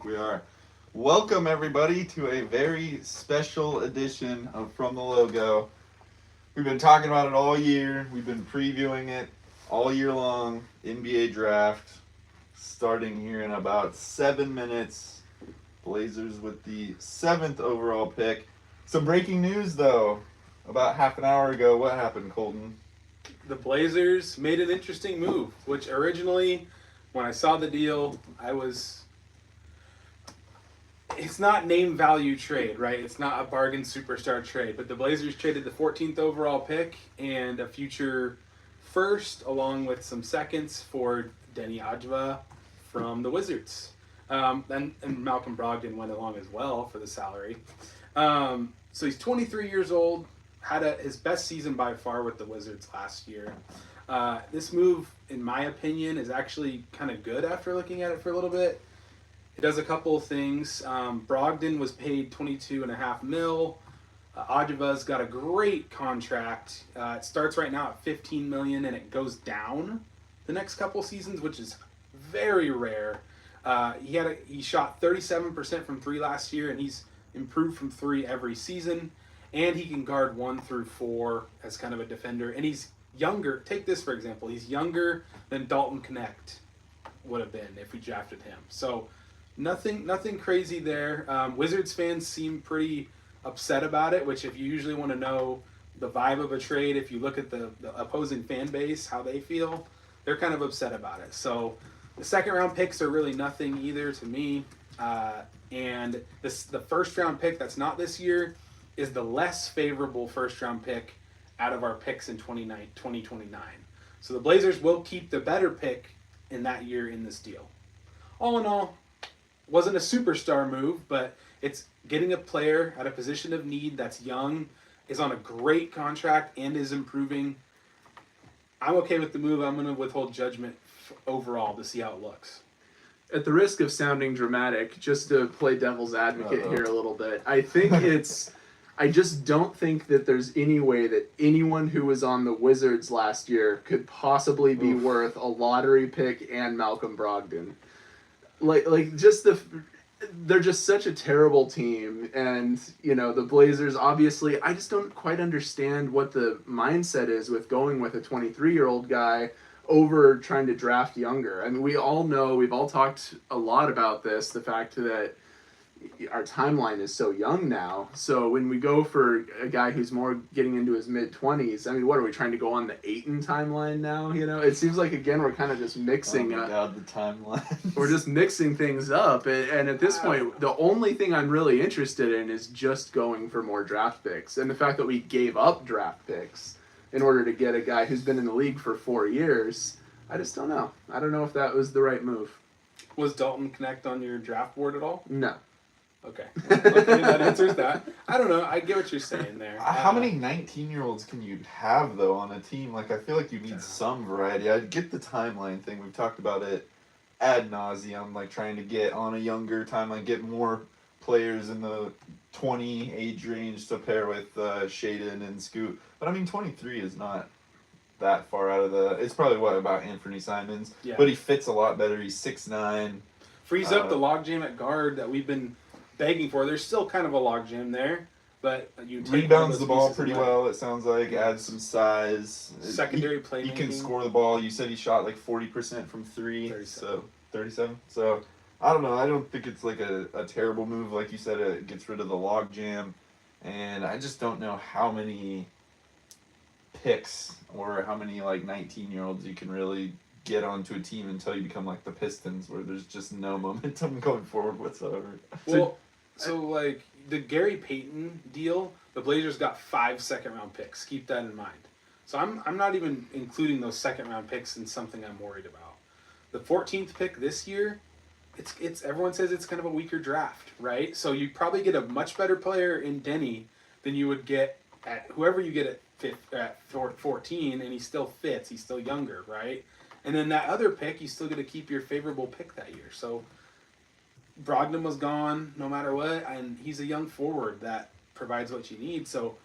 We are. Welcome, everybody, to a very special edition of From the Logo. We've been talking about it all year. We've been previewing it all year long. NBA draft starting here in about 7 minutes. Blazers with the 7th overall pick. Some breaking news, though. About half an hour ago, what happened, Colton? The Blazers made an interesting move, which originally, when I saw the deal, it's not name value trade, right? It's not a bargain superstar trade, but the Blazers traded the 14th overall pick and a future first, along with some seconds for Denny Adjva from the Wizards. And Malcolm Brogdon went along as well for the salary. So he's 23 years old, had his best season by far with the Wizards last year. This move, in my opinion, is actually kind of good after looking at it for a little bit. It does a couple of things. Brogdon was paid $22.5 million. Adjva's got a great contract. It starts right now at $15 million and it goes down the next couple seasons, which is very rare. He shot 37% from three last year, and he's improved from three every season. And he can guard 1 through 4 as kind of a defender. And he's younger. Take this for example. He's younger than Dalton Knecht would have been if we drafted him. So nothing crazy there. Wizards fans seem pretty upset about it, which if you usually want to know the vibe of a trade, if you look at the opposing fan base, how they feel, they're kind of upset about it. So the second round picks are really nothing either to me. And the first round pick that's not this year is the less favorable first round pick out of our picks in 2029. So the Blazers will keep the better pick in that year in this deal. All in all, wasn't a superstar move, but it's getting a player at a position of need that's young, is on a great contract, and is improving. I'm okay with the move. I'm going to withhold judgment overall to see how it looks. At the risk of sounding dramatic, just to play devil's advocate here a little bit, I just don't think that there's any way that anyone who was on the Wizards last year could possibly be worth a lottery pick and Malcolm Brogdon. They're just such a terrible team, and the Blazers, obviously, I just don't quite understand what the mindset is with going with a 23-year-old guy over trying to draft younger. I mean, we all know, we've all talked a lot about this, the fact that our timeline is so young now. So when we go for a guy who's more getting into his mid-20s, I mean, what are we trying to go on the Ayton timeline now? It seems like, again, we're kind of just mixing. Oh my God, the timeline. We're just mixing things up. And at this point, the only thing I'm really interested in is just going for more draft picks. And the fact that we gave up draft picks in order to get a guy who's been in the league for 4 years, I just don't know. I don't know if that was the right move. Was Dalton Knecht on your draft board at all? No. Okay, that answers that. I don't know. I get what you're saying there. How many 19-year-olds can you have, though, on a team? Like, I feel like you need some variety. I get the timeline thing. We've talked about it ad nauseum, like trying to get on a younger timeline, get more players in the 20 age range to pair with Shaden and Scoot. But, I mean, 23 is not that far out of the... It's probably, about Anthony Simons? Yeah. But he fits a lot better. He's 6'9". Frees up the logjam at guard that we've been begging for. There's still kind of a logjam there, but you take rebounds the ball pretty well. It sounds like adds some size. Secondary playmaking. He can score the ball. You said he shot like 40% from three. 37. So 37. So I don't know. I don't think it's like a terrible move. Like you said, it gets rid of the log jam, and I just don't know how many picks or how many like 19-year-olds you can really get onto a team until you become like the Pistons, where there's just no momentum going forward whatsoever. Well, so like the Gary Payton deal, the Blazers got 5 second-round picks. Keep that in mind. So I'm not even including those second-round picks in something I'm worried about. The 14th pick this year, it's everyone says it's kind of a weaker draft, right? So you probably get a much better player in Denny than you would get at whoever you get at 14, and he still fits. He's still younger, right? And then that other pick, you still get to keep your favorable pick that year. So Brogdon was gone no matter what, and he's a young forward that provides what you need. So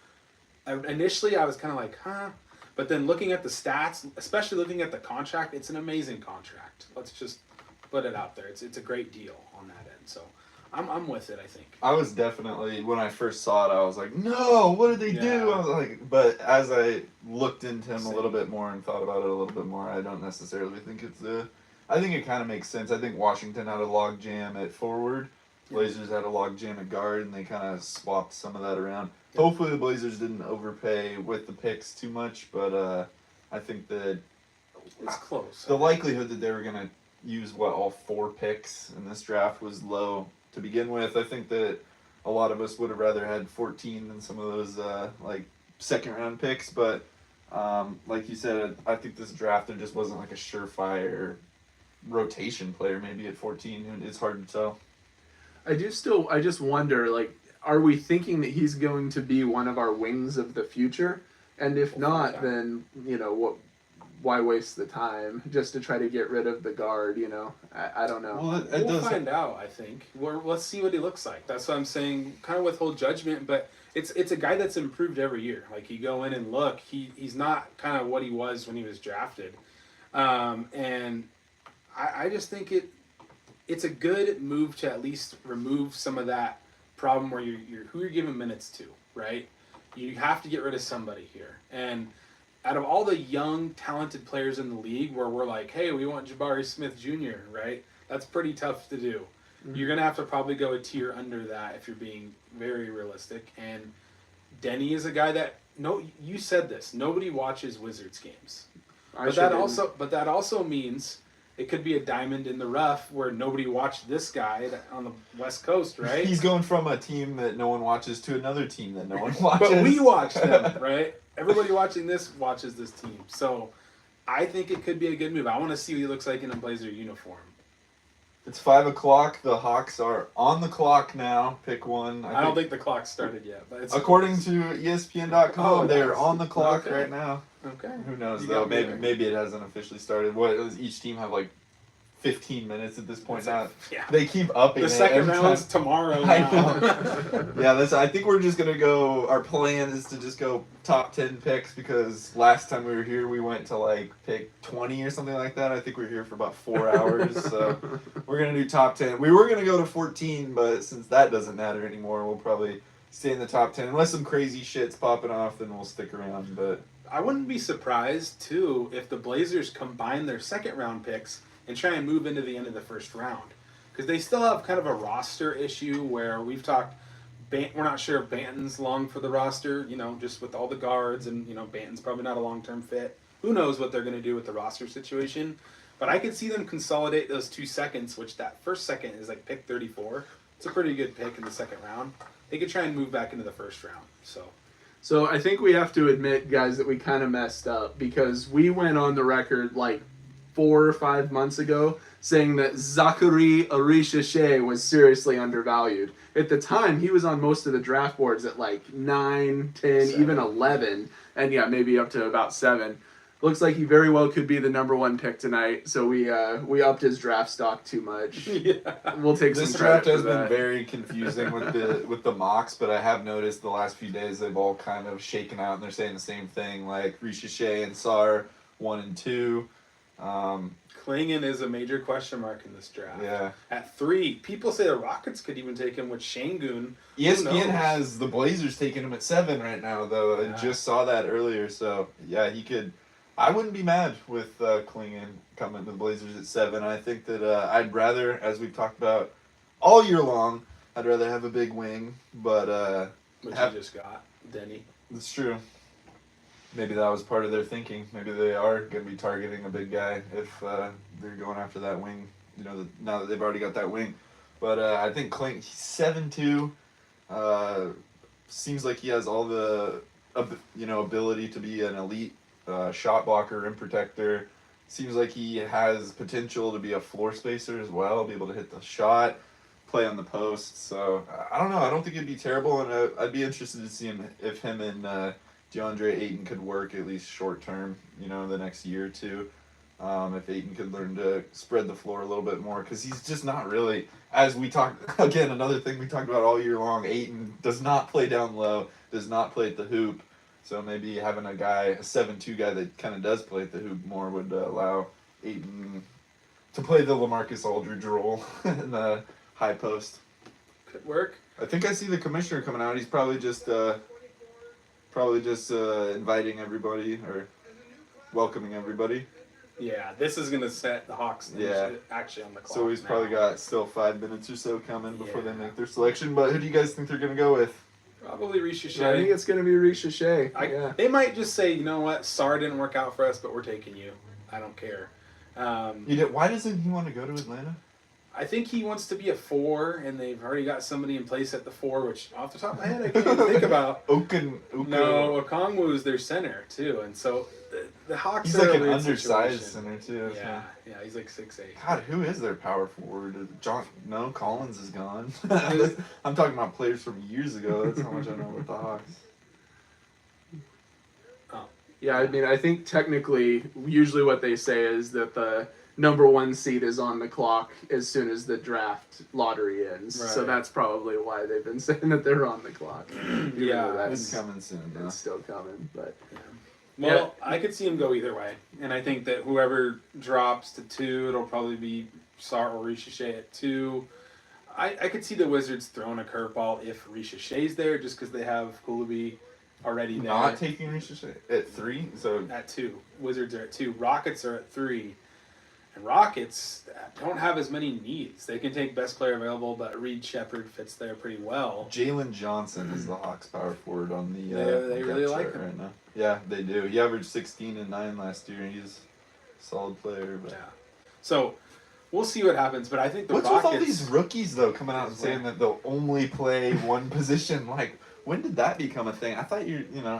initially I was kind of like, huh? But then looking at the stats, especially looking at the contract, it's an amazing contract. Let's just put it out there. It's a great deal on that end. So I'm with it, I think. I was definitely, when I first saw it, I was like, no, what did they do? Yeah. I was like, but as I looked into him Same. a little bit more and thought about it a little bit more, I don't necessarily think I think it kind of makes sense. I think Washington had a log jam at forward. Blazers had a log jam at guard, and they kind of swapped some of that around. Yeah. Hopefully the Blazers didn't overpay with the picks too much, but I think that It's close. the likelihood that they were going to use, all 4 picks in this draft was low to begin with. I think that a lot of us would have rather had 14 than some of those second round picks, but like you said, I think this draft there just wasn't like a surefire rotation player maybe at 14. It's hard to tell. I just wonder, like, are we thinking that he's going to be one of our wings of the future? And if not, then, why waste the time just to try to get rid of the guard, I don't know. Well, We'll find out, I think. Let's see what he looks like. That's what I'm saying, kind of withhold judgment, but it's a guy that's improved every year. Like, you go in and look, he's not kind of what he was when he was drafted. And I just think it's a good move to at least remove some of that problem where you're who you're giving minutes to, right? You have to get rid of somebody here. And out of all the young, talented players in the league where we're like, hey, we want Jabari Smith Jr., right? That's pretty tough to do. Mm-hmm. You're going to have to probably go a tier under that if you're being very realistic. And Denny is a guy that, you said this, nobody watches Wizards games. But that also means it could be a diamond in the rough where nobody watched this guy on the West Coast, right? He's going from a team that no one watches to another team that no one watches. But we watch them, right? Everybody watching this watches this team. So I think it could be a good move. I want to see what he looks like in a Blazer uniform. It's 5 o'clock. The Hawks are on the clock now. Pick one. I don't think the clock started yet. But according to ESPN.com, they're on the clock right now. Okay. Who knows, though? Maybe it hasn't officially started. What does each team have, 15 minutes at this point now? Yeah. They keep upping it. The second round's tomorrow I now. know. Yeah, I think we're just going to go, our plan is to just go top 10 picks because last time we were here, we went to pick 20 or something like that. I think we were here for about 4 hours, so we're going to do top 10. We were going to go to 14, but since that doesn't matter anymore, we'll probably stay in the top 10. Unless some crazy shit's popping off, then we'll stick around, but... I wouldn't be surprised, too, if the Blazers combine their second round picks and try and move into the end of the first round. Because they still have kind of a roster issue where we've talked, we're not sure if Banton's long for the roster, just with all the guards, and, Banton's probably not a long-term fit. Who knows what they're going to do with the roster situation. But I could see them consolidate those 2 seconds, which that first second is pick 34. It's a pretty good pick in the second round. They could try and move back into the first round, So I think we have to admit, guys, that we kind of messed up because we went on the record 4 or 5 months ago saying that Zachary Arisha was seriously undervalued. At the time, he was on most of the draft boards at 9, 10, 7. Even 11, and maybe up to about 7. Looks like he very well could be the number 1 pick tonight, so we upped his draft stock too much. Yeah. We'll take this some draft credit has for been that. very confusing with the mocks, but I have noticed the last few days they've all kind of shaken out and they're saying the same thing, Risha and Sar 1 and 2. Clingan is a major question mark in this draft. Yeah. At 3, people say the Rockets could even take him with Şengün. ESPN has the Blazers taking him at 7 right now, though. Yeah. I just saw that earlier, so yeah, he could. I wouldn't be mad with Clingan coming to the Blazers at 7. I think that I'd rather, as we've talked about all year long, I'd rather have a big wing, but Which you just got, Denny. That's true. Maybe that was part of their thinking. Maybe they are going to be targeting a big guy if they're going after that wing. Now that they've already got that wing. But I think Clingan, he's 7'2". Seems like he has all the ability to be an elite shot blocker, rim protector. Seems like he has potential to be a floor spacer as well, be able to hit the shot, play on the post. So I don't know. I don't think it'd be terrible, and I'd be interested to see if him and DeAndre Ayton could work at least short term, the next year or two. If Ayton could learn to spread the floor a little bit more, because he's just not really, as we talked, again, another thing we talked about all year long, Ayton does not play down low, does not play at the hoop. So maybe having a 7'2" guy that kind of does play at the hoop more would allow Ayton to play the LaMarcus Aldridge role in the high post. Could work. I think I see the commissioner coming out. He's probably just inviting everybody or welcoming everybody. Yeah, this is gonna set the Hawks actually on the clock. So he's now. probably got still 5 minutes or so coming before they Yeah. make their selection. But who do you guys think they're gonna go with? Probably Risha Yeah, I think it's going to be Ricochet. Yeah. They might just say, you know what, Sarr didn't work out for us, but we're taking you. I don't care. Why doesn't he want to go to Atlanta? I think he wants to be a 4, and they've already got somebody in place at the 4, which off the top of my head I can't even think about. No, Okongwu is their center too, and so the Hawks. He's are like a an weird undersized situation. center too. Yeah, he's like 6'8". God, who is their power forward? Collins is gone. I'm talking about players from years ago. That's how much I know about the Hawks. Oh. Yeah, I mean, I think technically, usually what they say is that the number 1 seed is on the clock as soon as the draft lottery ends. Right. So that's probably why they've been saying that they're on the clock. Even though It's that's coming soon. it's still coming, but Well, I could see him go either way, and I think that whoever drops to 2, it'll probably be Sarr or Ricochet at 2. I could see the Wizards throwing a curveball if Ricochet's there, just because they have Kulubi already there. Not taking Ricochet at 3, so At 2. Wizards are at 2. Rockets are at 3. And Rockets don't have as many needs. They can take best player available, but Reed Shepherd fits there pretty well. Jalen Johnson is the Hawks power forward on the They really depth like chart him. right now. Yeah, they do. He averaged 16 and 9 last year. He's a solid player. But Yeah. So we'll see what happens, but I think the what's Rockets. with all these rookies though coming out and saying that they'll only play one position? Like, when did that become a thing? I thought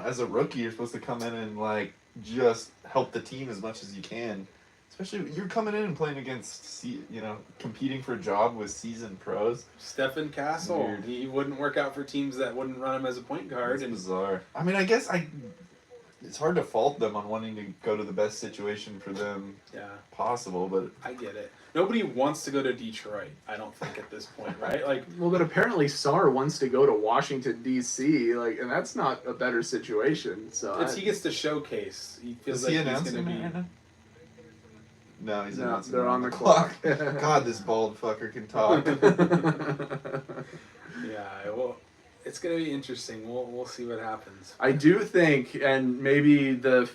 as a rookie, you're supposed to come in and like just help the team as much as you can. Especially, you're coming in and playing against, competing for a job with seasoned pros. Stephen Castle. Weird. He wouldn't work out for teams that wouldn't run him as a point guard. It's And bizarre. I mean, I guess it's hard to fault them on wanting to go to the best situation for them yeah, possible, but I get it. Nobody wants to go to Detroit, I don't think, at this point, right? Like, well, but apparently Sarr wants to go to Washington D.C. and that's not a better situation. So he gets to showcase. He feels is he like he's announcing going to it be. right now? No, he's No, announcing they're it on the clock. God, this bald fucker can talk. Yeah, well, it's going to be interesting. We'll see what happens. I do think, and maybe the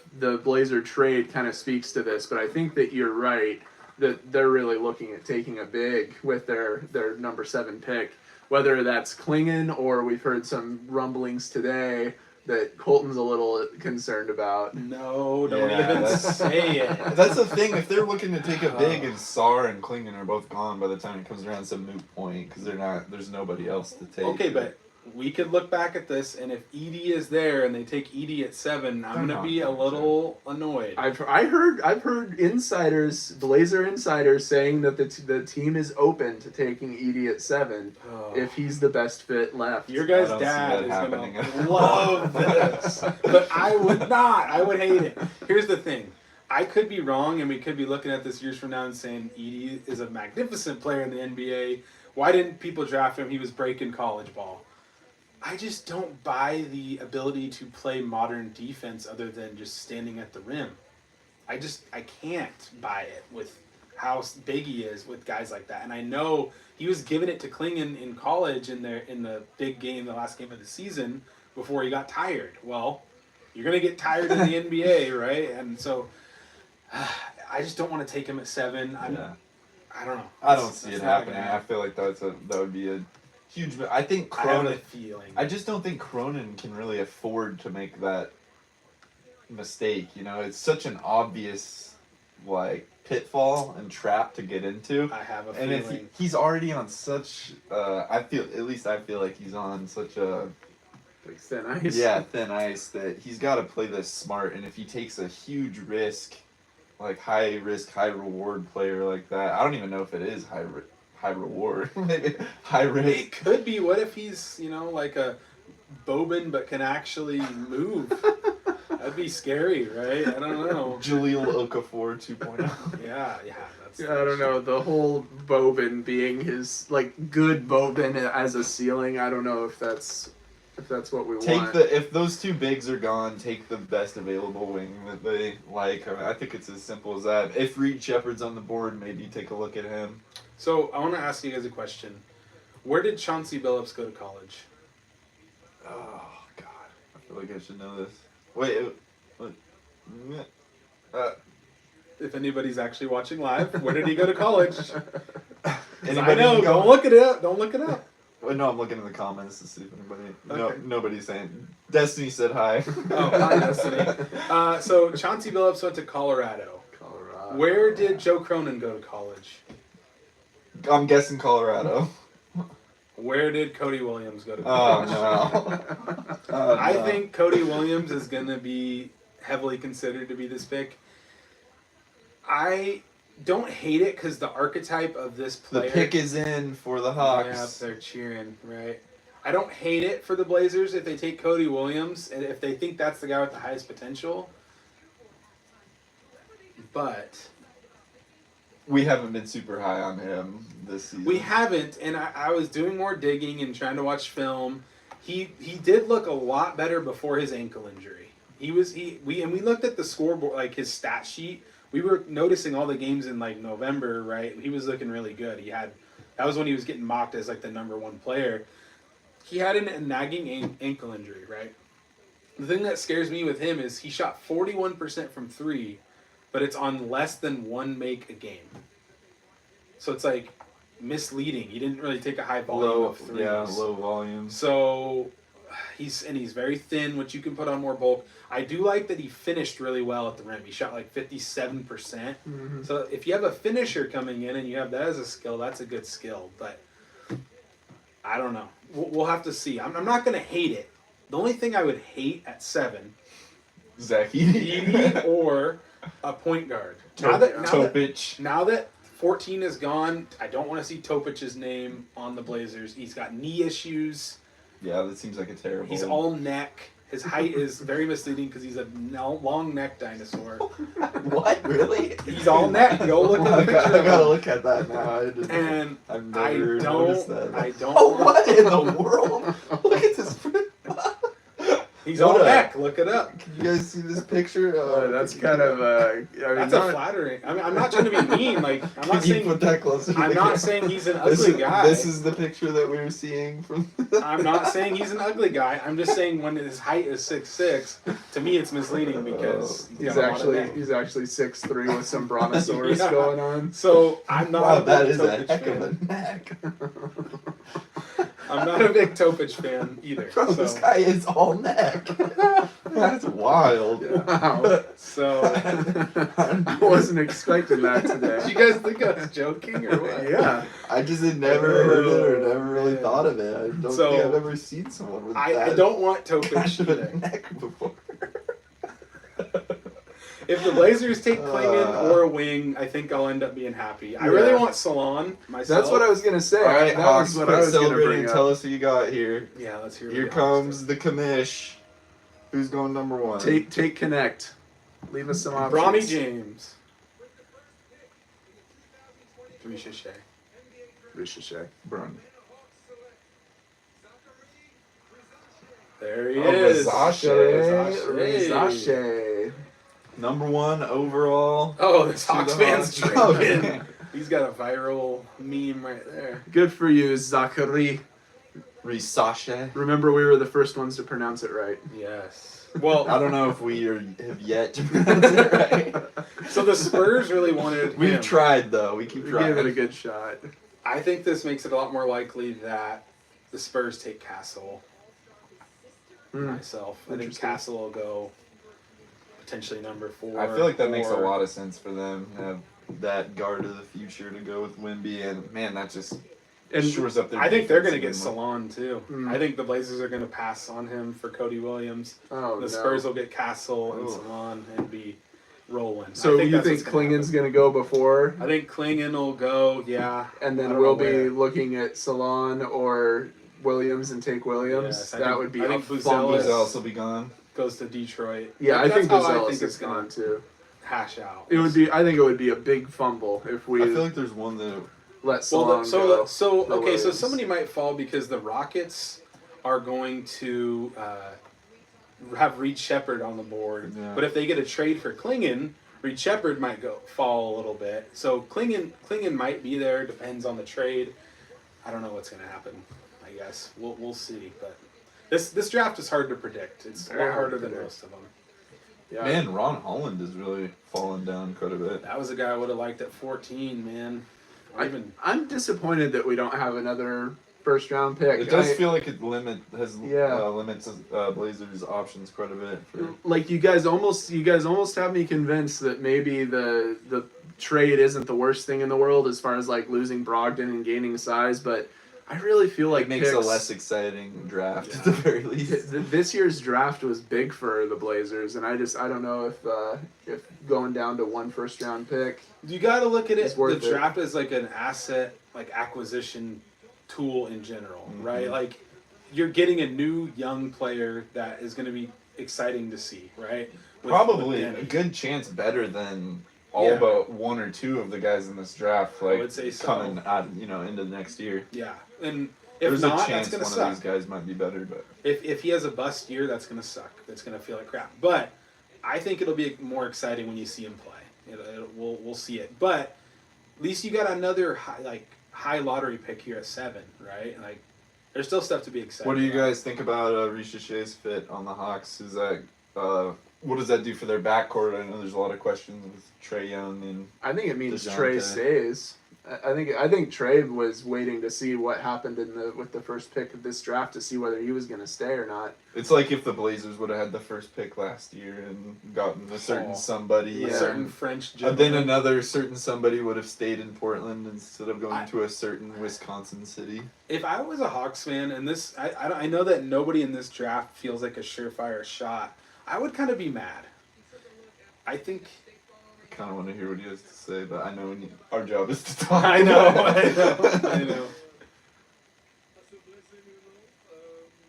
Blazer trade kind of speaks to this, but I think that you're right that they're really looking at taking a big with their number 7 pick, whether that's Clingan or we've heard some rumblings today that Colton's a little concerned about. No, don't Yeah, even that's- say it. That's the thing. If they're looking to take a big and Sarr and Clingan are both gone by the time it comes around, it's a moot point because there's nobody else to take. Okay, but we could look back at this, and if Edie is there and they take Edie at 7, I'm They're gonna not be a going little annoyed. I've heard insiders, Blazer insiders, saying that the team is open to taking Edie at 7 Oh. if he's the best fit left. Your guy's I don't see dad that is happening gonna at all. love this, but I would not. I would hate it. Here's the thing. I could be wrong, and we could be looking at this years from now and saying Edie is a magnificent player in the NBA. Why didn't people draft him? He was breaking college ball. I just don't buy the ability to play modern defense other than just standing at the rim. I can't buy it with how big he is with guys like that. And I know he was giving it to Clingan in college in the big game, the last game of the season, before he got tired. Well, you're going to get tired in the NBA, right? And so I just don't want to take him at 7. I don't know. I don't see it That's not happening. gonna I feel like that would be a huge. I think I have a Cronin. feeling. I just don't think Cronin can really afford to make that mistake. It's such an obvious pitfall and trap to get into. I have a And if feeling. he's already on such, I feel like he's on such a Like thin ice. thin ice that he's got to play this smart. And if he takes a huge risk, like high risk, high reward player like that, I don't even know if it is high reward, maybe high risk. It could be. What if he's, like a Boban but can actually move? That'd be scary, right? I don't know. Jaleel Okafor 2.0. Yeah, that's. Yeah, I don't know. The whole Boban being his good Boban as a ceiling. I don't know if that's what we want. If those two bigs are gone, take the best available wing that they like. I think it's as simple as that. If Reed Shepherd's on the board, maybe take a look at him. So I want to ask you guys a question. Where did Chauncey Billups go to college? Oh God, I feel like I should know this. Wait, what? If anybody's actually watching live, where did he go to college? 'Cause I Anybody know. in the Don't look it up. Don't look it up. Wait, no, I'm looking in the comments to see if anybody. No, Okay. nobody's saying. Destiny said hi. Oh, hi, Destiny. So Chauncey Billups went to Colorado. Colorado. Where did Joe Cronin go to college? I'm guessing Colorado. Where did Cody Williams go to Oh college? no. Oh, I no. think Cody Williams is going to be heavily considered to be this pick. I don't hate it because the archetype of this the player. pick is in for the Yeah, Hawks. they're cheering, right? I don't hate it for the Blazers if they take Cody Williams and if they think that's the guy with the highest potential. But We haven't been super high on him this season. we haven't, and I was doing more digging and trying to watch film. He did look a lot better before his ankle injury. We looked at the scoreboard, like his stat sheet. We were noticing all the games in like November, right? He was looking really good. That was when he was getting mocked as like the number one player. He had a nagging ankle injury, right? The thing that scares me with him is he shot 41% from three, but it's on less than one make a game. So it's like misleading. He didn't really take a high volume of threes. Yeah, low volume. So he's very thin, which you can put on more bulk. I do like that he finished really well at the rim. He shot like 57%. Mm-hmm. So if you have a finisher coming in and you have that as a skill, that's a good skill. But I don't know. We'll have to see. I'm not going to hate it. The only thing I would hate at 7, Zach Edey or a point guard. Topic. Now that 14 is gone, I don't want to see Topic's name on the Blazers. He's got knee issues. Yeah, that seems like a terrible. He's all neck. His height is very misleading because he's a long neck dinosaur. What? Really? He's all neck. Go look at the I picture. gotta of him. look at that now. And I've I never noticed don't. that. I don't. Oh, what in the world? Look at this. He's What all a- neck. Look it up. Can you guys see this picture? That's kind of. I mean, That's not- a flattering. I mean, I'm not trying to be mean. Like I'm Can not you saying. put that closer? to I'm the not camera? saying he's an This ugly is- guy. This is the picture that we were seeing from. I'm not saying he's an ugly guy. I'm just saying when his height is 6'6", to me it's misleading because He's got a lot of neck. actually 6'3" with some brontosaurus Yeah. going on. So I'm not. Wow, a big that is a Topic heck fan. of a neck. I'm not a big Topic fan either. Bro, so. this guy is all neck. That's wild. Wow. So, I wasn't expecting that did today. you guys think I was joking or what? Yeah. I just had never heard it or never really man. thought of it. I don't So, think I've ever seen someone with I that don't want Topic kind of a either. neck before. If the Blazers take Clingan Uh. or a wing, I think I'll end up being happy. I really Yeah. want Salon myself. That's what I was gonna say. All right, that Hawks, was what I was gonna celebrating. bring Tell up. us who you got here. Yeah, let's hear. Here what comes the commish. Who's going number one? Take Connect. Leave us some options. Bronny James. Ricochet. Ricochet. Bronny. There he Oh, is. Versace. Versace. Number one overall. Oh, this To Hawks the fan's Hawks. drinking. He's got a viral meme right there. Good for you, Zachary. Versace. Remember, we were the first ones to pronounce it right. Yes. Well, I don't know if we have yet to pronounce it right. so the Spurs really wanted We've him. tried though. We keep We trying. gave it a good shot. I think this makes it a lot more likely that the Spurs take Castle. Myself, I think Interesting. Castle will go potentially number 4. I feel like that makes a or- lot of sense for them. Have that guard of the future to go with Wemby, and man, that just And shores up their. I think they're going to defense get even more. Salon too. Mm. I think the Blazers are going to pass on him for Cody Williams. oh, The no. Spurs will get Castle and Ooh. Salon and be rolling. So you that's think what's gonna Clingan's going to go before, happen. I think Clingan will go. Yeah, and I then don't we'll know be where. looking at Salon or Williams and take Williams? Yes, I that think- would be I a think fumble. Buzelis- Buzelis will be gone. Goes to Detroit. Yeah, I That's think how I Buzelis think it's is going gone to too. hash out. It would be. I think it would be a big fumble if we I feel like there's one that. let Well, Salon so go. so for okay, so Williams. somebody might fall because the Rockets are going to have Reed Shepherd on the board. Yeah. But if they get a trade for Clingan, Reed Shepherd might fall a little bit. So Clingan might be there. Depends on the trade. I don't know what's going to happen. I guess we'll see. But this draft is hard to predict. It's a lot harder than most of them. Yeah. Man, Ron Holland has really fallen down quite a bit. That was a guy I would have liked at 14, man. I'm disappointed that we don't have another first round pick. It does feel like it limits Blazers' options quite a bit. Like you guys almost have me convinced that maybe the trade isn't the worst thing in the world as far as like losing Brogdon and gaining size, but I really feel like it makes a less exciting draft at the very least. This year's draft was big for the Blazers, and I don't know if going down to one first round pick. You got to look at it. The draft it. is like an asset, like acquisition tool in general, right? Like you're getting a new young player that is going to be exciting to see, right? Probably a good chance better than all but one or two of the guys in this draft, like I would say so. coming out, into the next year. Yeah, and if there's not, a chance that's going to one suck. of these guys might be better, but if he has a bust year, that's going to suck. That's going to feel like crap. But I think it'll be more exciting when you see him play. We'll see it. But at least you got another high lottery pick here at 7, right? Like there's still stuff to be excited. What do you guys think about Ricochet's fit on the Hawks? Is that what does that do for their backcourt? I know there's a lot of questions with Trae Young and I think it means DeJounte. Trae stays. I think Trae was waiting to see what happened with the first pick of this draft to see whether he was going to stay or not. It's like if the Blazers would have had the first pick last year and gotten a certain somebody, a certain French and gentleman. then another certain somebody would have stayed in Portland instead of going to a certain Wisconsin city. If I was a Hawks fan, and this, I know that nobody in this draft feels like a surefire shot, I would kind of be mad. I think. I kind of want to hear what he has to say, but I know our job is to talk. I know.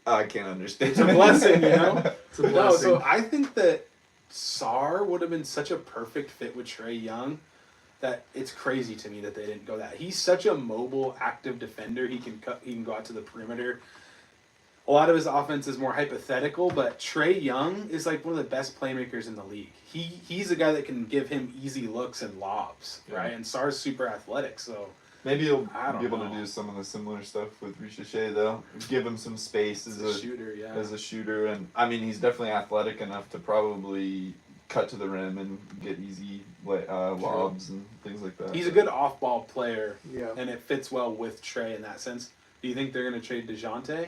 I can't understand. It's a blessing, It's a blessing. No, so I think that Sarr would have been such a perfect fit with Trae Young that it's crazy to me that they didn't go that. He's such a mobile, active defender. He can go out to the perimeter. A lot of his offense is more hypothetical, but Trae Young is like one of the best playmakers in the league. He's a guy that can give him easy looks and lobs, right? And Sarr's super athletic, so maybe he'll be able to do some of the similar stuff with Ricochet, though. Give him some space as a shooter, as a shooter, and I mean he's definitely athletic enough to probably cut to the rim and get easy lobs and things like that. He's a good off-ball player, Yeah. and it fits well with Trae in that sense. Do you think they're going to trade DeJounte?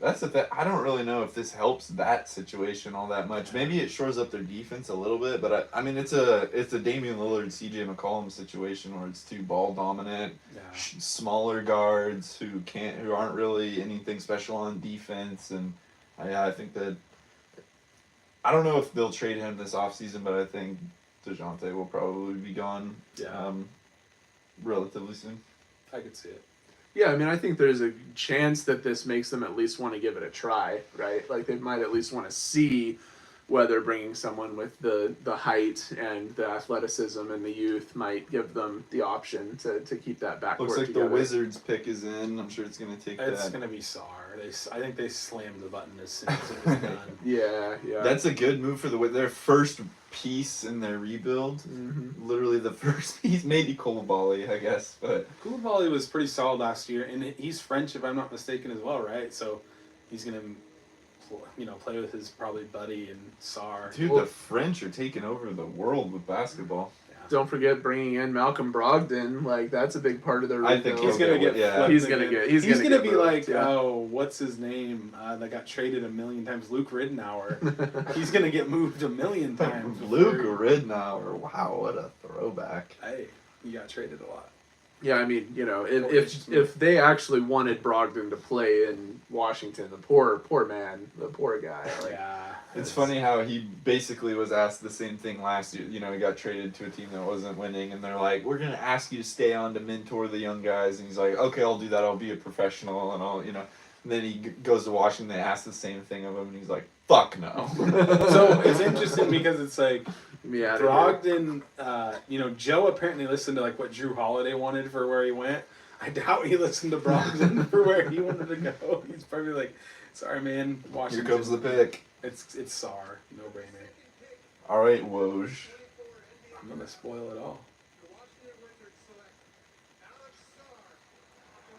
That's the thing. I don't really know if this helps that situation all that much. Maybe it shores up their defense a little bit, but I mean it's a Damian Lillard, C.J. McCollum situation where it's two ball dominant, smaller guards who aren't really anything special on defense, and I think that I don't know if they'll trade him this offseason, but I think DeJounte will probably be gone relatively soon. I could see it. Yeah, I mean, I think there's a chance that this makes them at least want to give it a try, right? Like, they might at least want to see whether bringing someone with the height and the athleticism and the youth might give them the option to keep that backcourt Looks like together. the Wizards pick is in. I'm sure it's going to take that. It's going to be Sarr. I think they slammed the button as soon as it was done. Yeah. That's a good move for their first piece in their rebuild. Mm-hmm. Literally the first piece, maybe Koulibaly, I guess, but Koulibaly was pretty solid last year, and he's French, if I'm not mistaken, as well, right? So he's going to, play with his probably buddy and Sarr. Dude, the French are taking over the world with basketball. Don't forget bringing in Malcolm Brogdon. Like, that's a big part of their I think rebuild. He's gonna get. flipped He's again. gonna be moved, like, yeah. What's his name? That got traded 1,000,000 times. Luke Ridnour. He's gonna get moved 1,000,000 times. Luke Ridnour. Wow, what a throwback. Hey, he got traded a lot. Yeah, I mean, if they actually wanted Brogdon to play in Washington, the poor man, the poor guy. Like, Yeah. It's funny how he basically was asked the same thing last year. He got traded to a team that wasn't winning, and they're like, "We're gonna ask you to stay on to mentor the young guys," and he's like, "Okay, I'll do that. I'll be a professional," and all, And then he goes to Washington. They ask the same thing of him, and he's like, "Fuck no." So it's interesting because it's like yeah, Brogdon. Joe apparently listened to what Drew Holiday wanted for where he went. I doubt he listened to Brogdon for where he wanted to go. He's probably like, "Sorry, man, Washington." Here comes the pick. It's Sarr, no brainer. All right, Woj. I'm gonna spoil it all.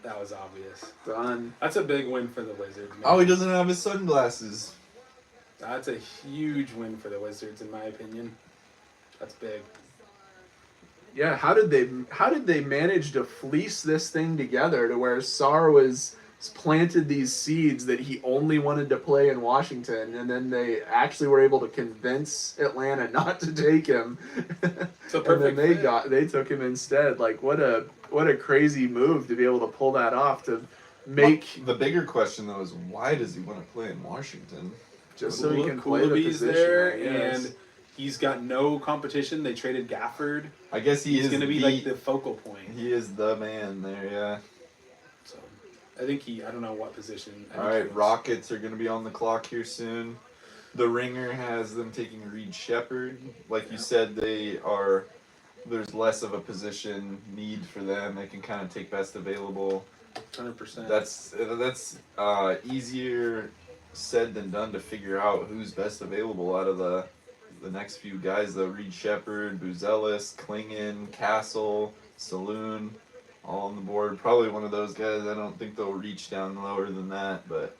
That was obvious. Done. That's a big win for the Wizards. Man. Oh, he doesn't have his sunglasses. That's a huge win for the Wizards, in my opinion. That's big. Yeah, how did they manage to fleece this thing together to where Sarr was planted these seeds that he only wanted to play in Washington, and then they actually were able to convince Atlanta not to take him. It's a And then perfect fit. they took him instead. Like what a crazy move to be able to pull that off to make The bigger question though is why does he want to play in Washington? just so he can play the Coolabey's position. there, I guess. and he's got no competition. They traded Gafford. I guess He's going to be like the focal point. He is the man there, yeah. So I think I don't know what position. I All think he right, was- Rockets are going to be on the clock here soon. The Ringer has them taking Reed Shepherd. Like you said, there's less of a position need for them. They can kind of take best available. 100%. That's easier said than done to figure out who's best available out of the next few guys though. Reed Shepherd, Buzelis, Clingan, Castle, Saloon, all on the board. Probably one of those guys. I don't think they'll reach down lower than that, but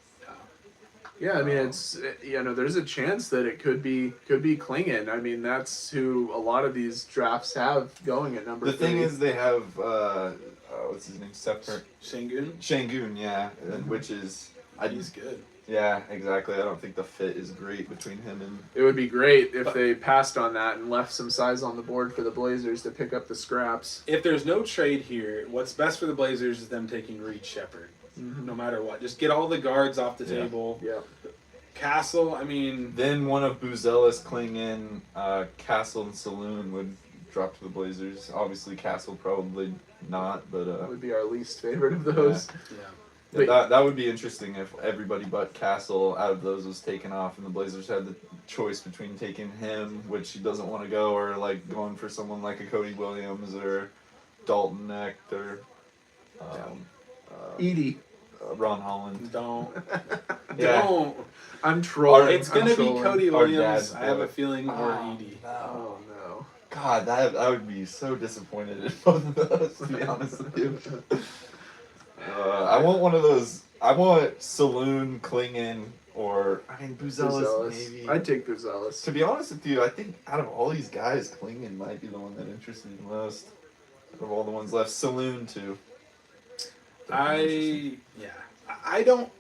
Yeah, I mean it's there's a chance that it could be Clingan. I mean that's who a lot of these drafts have going at number. the 3. thing is they have what's his name? Shangun. Shangun, yeah, which is He's good. yeah, exactly. I don't think the fit is great between him and It would be great if they passed on that and left some size on the board for the Blazers to pick up the scraps. If there's no trade here, what's best for the Blazers is them taking Reed Shepherd. No matter what. Just get all the guards off the Yeah. table. Yeah. Castle, I mean, then one of Buzelis, Clingan, Castle, and Saloon would drop to the Blazers. Obviously, Castle probably not, but That would be our least favorite of those. yeah. that would be interesting if everybody but Castle out of those was taken off, and the Blazers had the choice between taking him, which he doesn't want to go, or like going for someone like a Cody Williams or Dalton Necht or Edie. Ron Holland. Don't. Yeah. Don't. I'm trolling. It's going to be trolling. Cody Our Williams, dad's I have a boy. feeling, or Edie. Oh no. God, I would be so disappointed in both of those, to be honest with you. I want one of those. I want Saloon, Clingan, or I mean Buzelis maybe. I'd take Buzelis. To be honest with you, I think out of all these guys, Clingan might be the one that interests me the most. Out of all the ones left, Saloon too. I don't.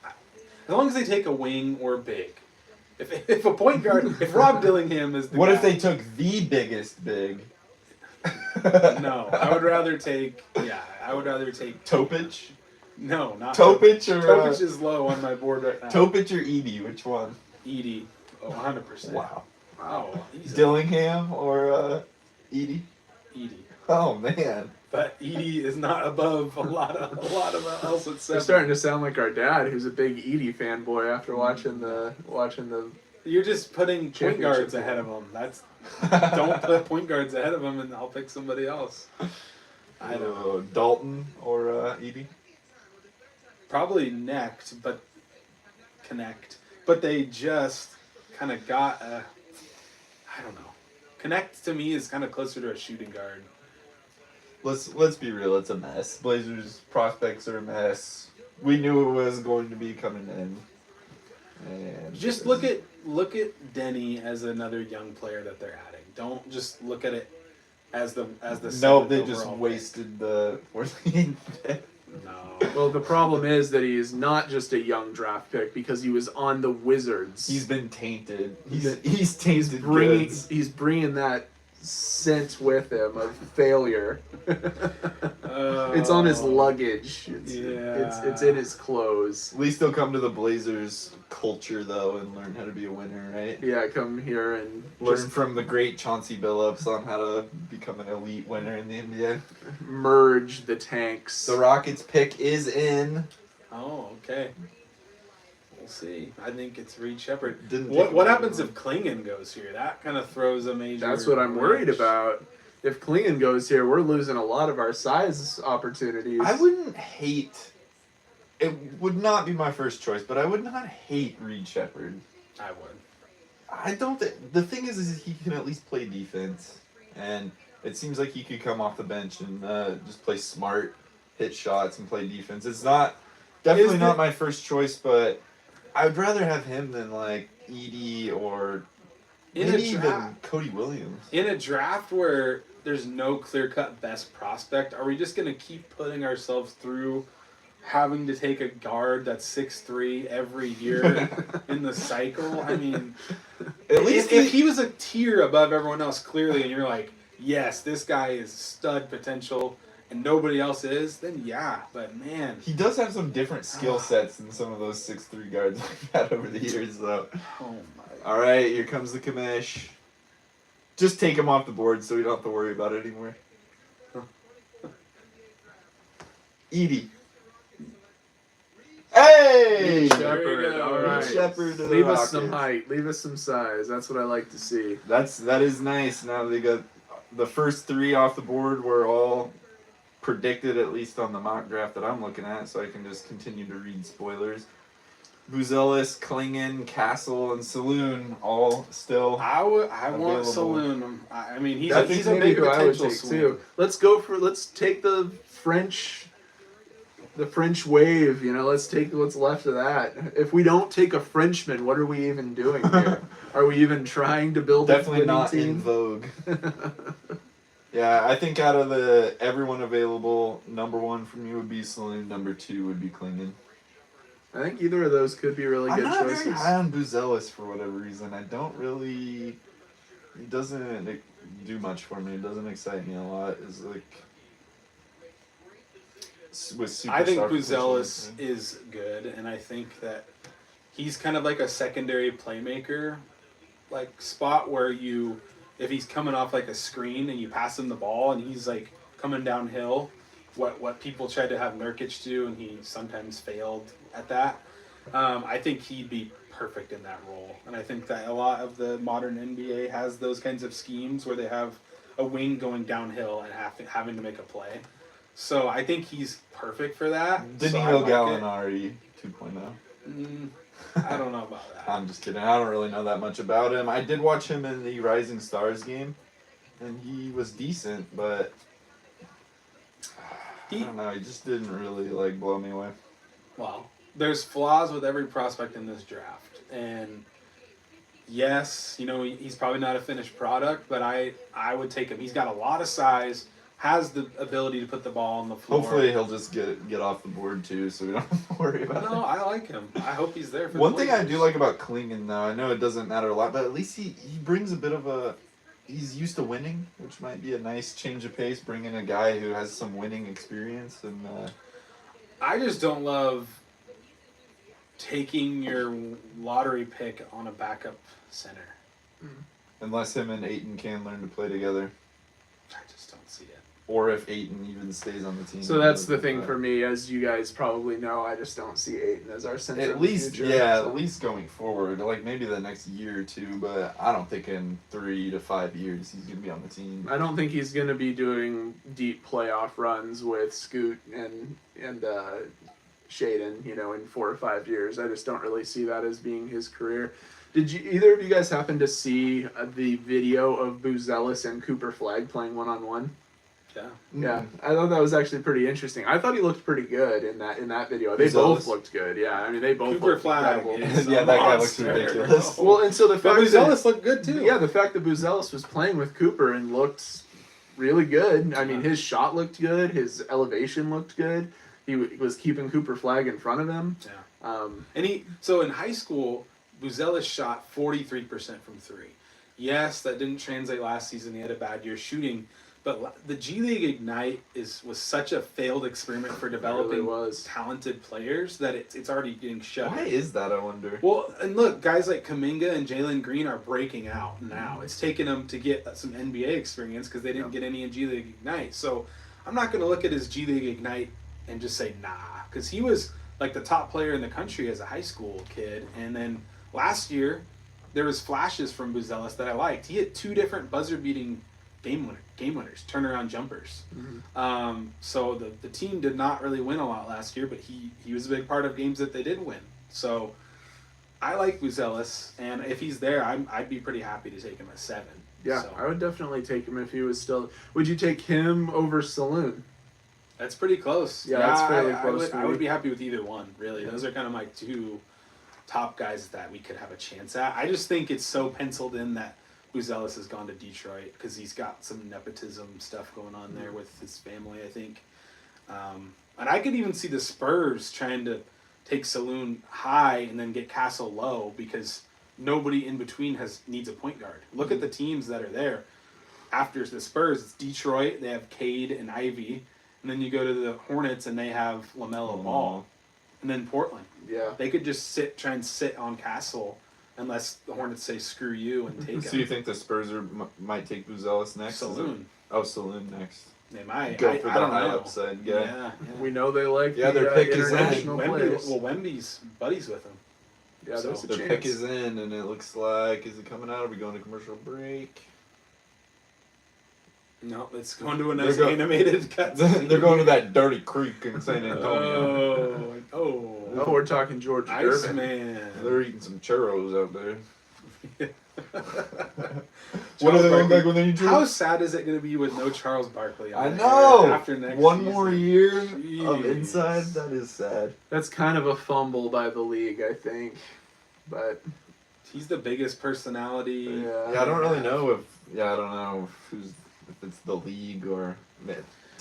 As long as they take a wing or big. If a point guard, if Rob Dillingham is the What guy, if they took the biggest big? No, I would rather take. Topich. No, not Topich or Topich is low on my board right now. Topich or Edie? Which one? Edie. Oh, 100%. Wow. Oh, he's Dillingham or Edie? Edie. Oh man. But Edie is not above a lot of else at They're 7. starting to sound like our dad, who's a big Edie fanboy after watching the. You're just putting point Championship guards game. ahead of them. Don't put point guards ahead of them, and I'll pick somebody else. I don't know. Dalton or Edie? Probably Necht, but Connect. But they just kind of got a. I don't know. Connect to me is kind of closer to a shooting guard. Let's be real, it's a mess. Blazers prospects are a mess. We knew it was going to be coming in. And Just look at Denny as another young player that they're adding. Don't just look at it as the no, seventh they just overall pick. wasted the 14th. No. Well, the problem is that he is not just a young draft pick because he was on the Wizards. He's been tainted. He's tainted goods. He's bringing that scent with him of failure. It's on his luggage. It's in his clothes. At least he'll come to the Blazers culture though and learn how to be a winner, right? Yeah, come here and Learn from the great Chauncey Billups on how to become an elite winner in the NBA. merge the tanks. The Rockets pick is in. Oh, okay. We'll see. I think it's Reed Shepherd. Didn't What take what him happens long. if Klingan goes here? That kind of throws a major. That's what I'm worried wrench. about. If Clingan goes here, we're losing a lot of our size opportunities. I wouldn't hate. It would not be my first choice, but I would not hate Reed Shepherd. I would. I don't think the thing is he can at least play defense, and it seems like he could come off the bench and just play smart hit shots and play defense. It's definitely not my first choice, but I would rather have him than like Edie or maybe even Cody Williams. In a draft where there's no clear-cut best prospect, are we just going to keep putting ourselves through having to take a guard that's 6'3" every year in the cycle? I mean, at least if he was a tier above everyone else, clearly, and you're like, yes, this guy is stud potential, and nobody else is, then yeah. But man, he does have some different skill sets than some of those 6'3" guards we've had over the years, though. Oh my! All right, here comes the commish. Just take him off the board so we don't have to worry about it anymore. Edie. Hey! Shepherd, all right. Shepherd to the Leave us Rockets. some height. Leave us some size. That's what I like to see. That is nice. Now they got the first 3 off the board were all predicted, at least on the mock draft that I'm looking at, so I can just continue to read spoilers. Buzelis, Clingan, Castle, and Saloon all still. I available. want Saloon. I mean, he's I a think big maybe who I would potential take Saloon. too. Let's take the French wave. You know, let's take what's left of that. If we don't take a Frenchman, what are we even doing here? Are we even trying to build Definitely a not team? in vogue. Yeah, I think out of everyone available, number 1 for me would be Saloon. Number 2 would be Clingan. I think either of those could be really I'm good not choices. very high on Buzelis for whatever reason. I don't really. He doesn't do much for me. It doesn't excite me a lot. It's like with superstar I think potential. Buzelis is good, and I think that he's kind of like a secondary playmaker, like spot where if he's coming off like a screen and you pass him the ball and he's like coming downhill, what people tried to have Nurkic do, and he sometimes failed at that. I think he'd be perfect in that role, and I think that a lot of the modern NBA has those kinds of schemes where they have a wing going downhill and having to make a play. So I think he's perfect for that. Danilo Gallinari 2.0. I don't know about that. I'm just kidding. I don't really know that much about him. I did watch him in the Rising Stars game, and he was decent, but I don't know. He just didn't really blow me away. Well, there's flaws with every prospect in this draft, and yes, he's probably not a finished product, but I would take him. He's got a lot of size, has the ability to put the ball on the floor. Hopefully he'll just get off the board too, so we don't have to worry about it. No, I like him. I hope he's there for One the thing I Blazers. do like about Clingan, though, I know it doesn't matter a lot, but at least he brings a bit of a... He's used to winning, which might be a nice change of pace, bringing a guy who has some winning experience. And I just don't love taking your lottery pick on a backup center. unless him and Ayton can learn to play together. I just don't see it. Or if Ayton even stays on the team. So that's the thing for me, as you guys probably know. I just don't see Ayton as our center. At of the least, future, yeah, so. at least going forward, like maybe the next year or two. But I don't think in 3 to 5 years he's gonna be on the team. I don't think he's going to be doing deep playoff runs with Scoot and Shaden, in 4 or 5 years. I just don't really see that as being his career. Did either of you guys happen to see the video of Buzelis and Cooper Flagg playing one-on-one? Yeah. Yeah, I thought that was actually pretty interesting. I thought he looked pretty good in that video. They both looked good. Yeah, I mean they both Cooper looked Flagg incredible. is Yeah, a that guy looks monster. ridiculous. Well, and so the But fact that Buzelis looked good too. yeah, the fact that Buzelis was playing with Cooper and looked really good. I mean, his shot looked good. His elevation looked good. He was keeping Cooper Flagg in front of him. Yeah. And so in high school, Buzelis shot 43% from three. Yes, that didn't translate last season. He had a bad year shooting. But the G League Ignite was such a failed experiment for developing talented players that it's already getting shut. Why is that, I wonder? Well, and look, guys like Kuminga and Jalen Green are breaking out now. It's taken them to get some NBA experience because they didn't get any in G League Ignite. So I'm not going to look at his G League Ignite and just say nah, because he was like the top player in the country as a high school kid. And then last year, there was flashes from Buzelis that I liked. He had 2 different buzzer-beating game winners, turnaround jumpers. Mm-hmm. So the team did not really win a lot last year, but he was a big part of games that they did win. So I like Buzelis, and if he's there, I'd be pretty happy to take him at 7. Yeah, So. I would definitely take him if he was still. Would you take him over Saloon? That's pretty close. Yeah, that's fairly close I for would me. be happy with either one, really. Yeah. Those are kind of my two top guys that we could have a chance at. I just think it's so penciled in that Buzelis has gone to Detroit because he's got some nepotism stuff going on there with his family, I think. And I could even see the Spurs trying to take Saloon high and then get Castle low because nobody in between needs a point guard. Look at the teams that are there. After the Spurs, it's Detroit. They have Cade and Ivy. And then you go to the Hornets and they have LaMelo Ball. And then Portland. Yeah. They could just try and sit on Castle unless the Hornets say screw you and take So him. you think the Spurs might take Buzelis next? Saloon. Saloon next. They might. Go for I the don't high know. upside guy. Yeah. We know they like Yeah, the their pick is in. international players. Wemby's buddies with him. Yeah, So there's a Their chance. pick is in, and it looks like, is it coming out? Are we going to commercial break? No, let's go into a They're nice animated cut. They're going to that dirty creek in San Antonio. Oh, we're talking George Gervin. Iceman. They're eating some churros out there. What do they look like when they eat How churros? sad is it going to be with no Charles Barkley? I On know. there after next One season? more year of Jeez. inside. That is sad. That's kind of a fumble by the league, I think. But He's the biggest personality. Yeah, I don't really know if. Yeah, I don't know if it's the league or.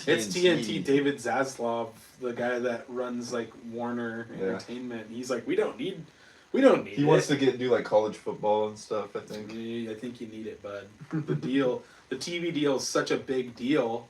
It's TNT. David Zaslav, the guy that runs like Warner Yeah. Entertainment. He's like, we don't need. He wants to do like college football and stuff. I think. I think you need it, bud. The TV deal is such a big deal.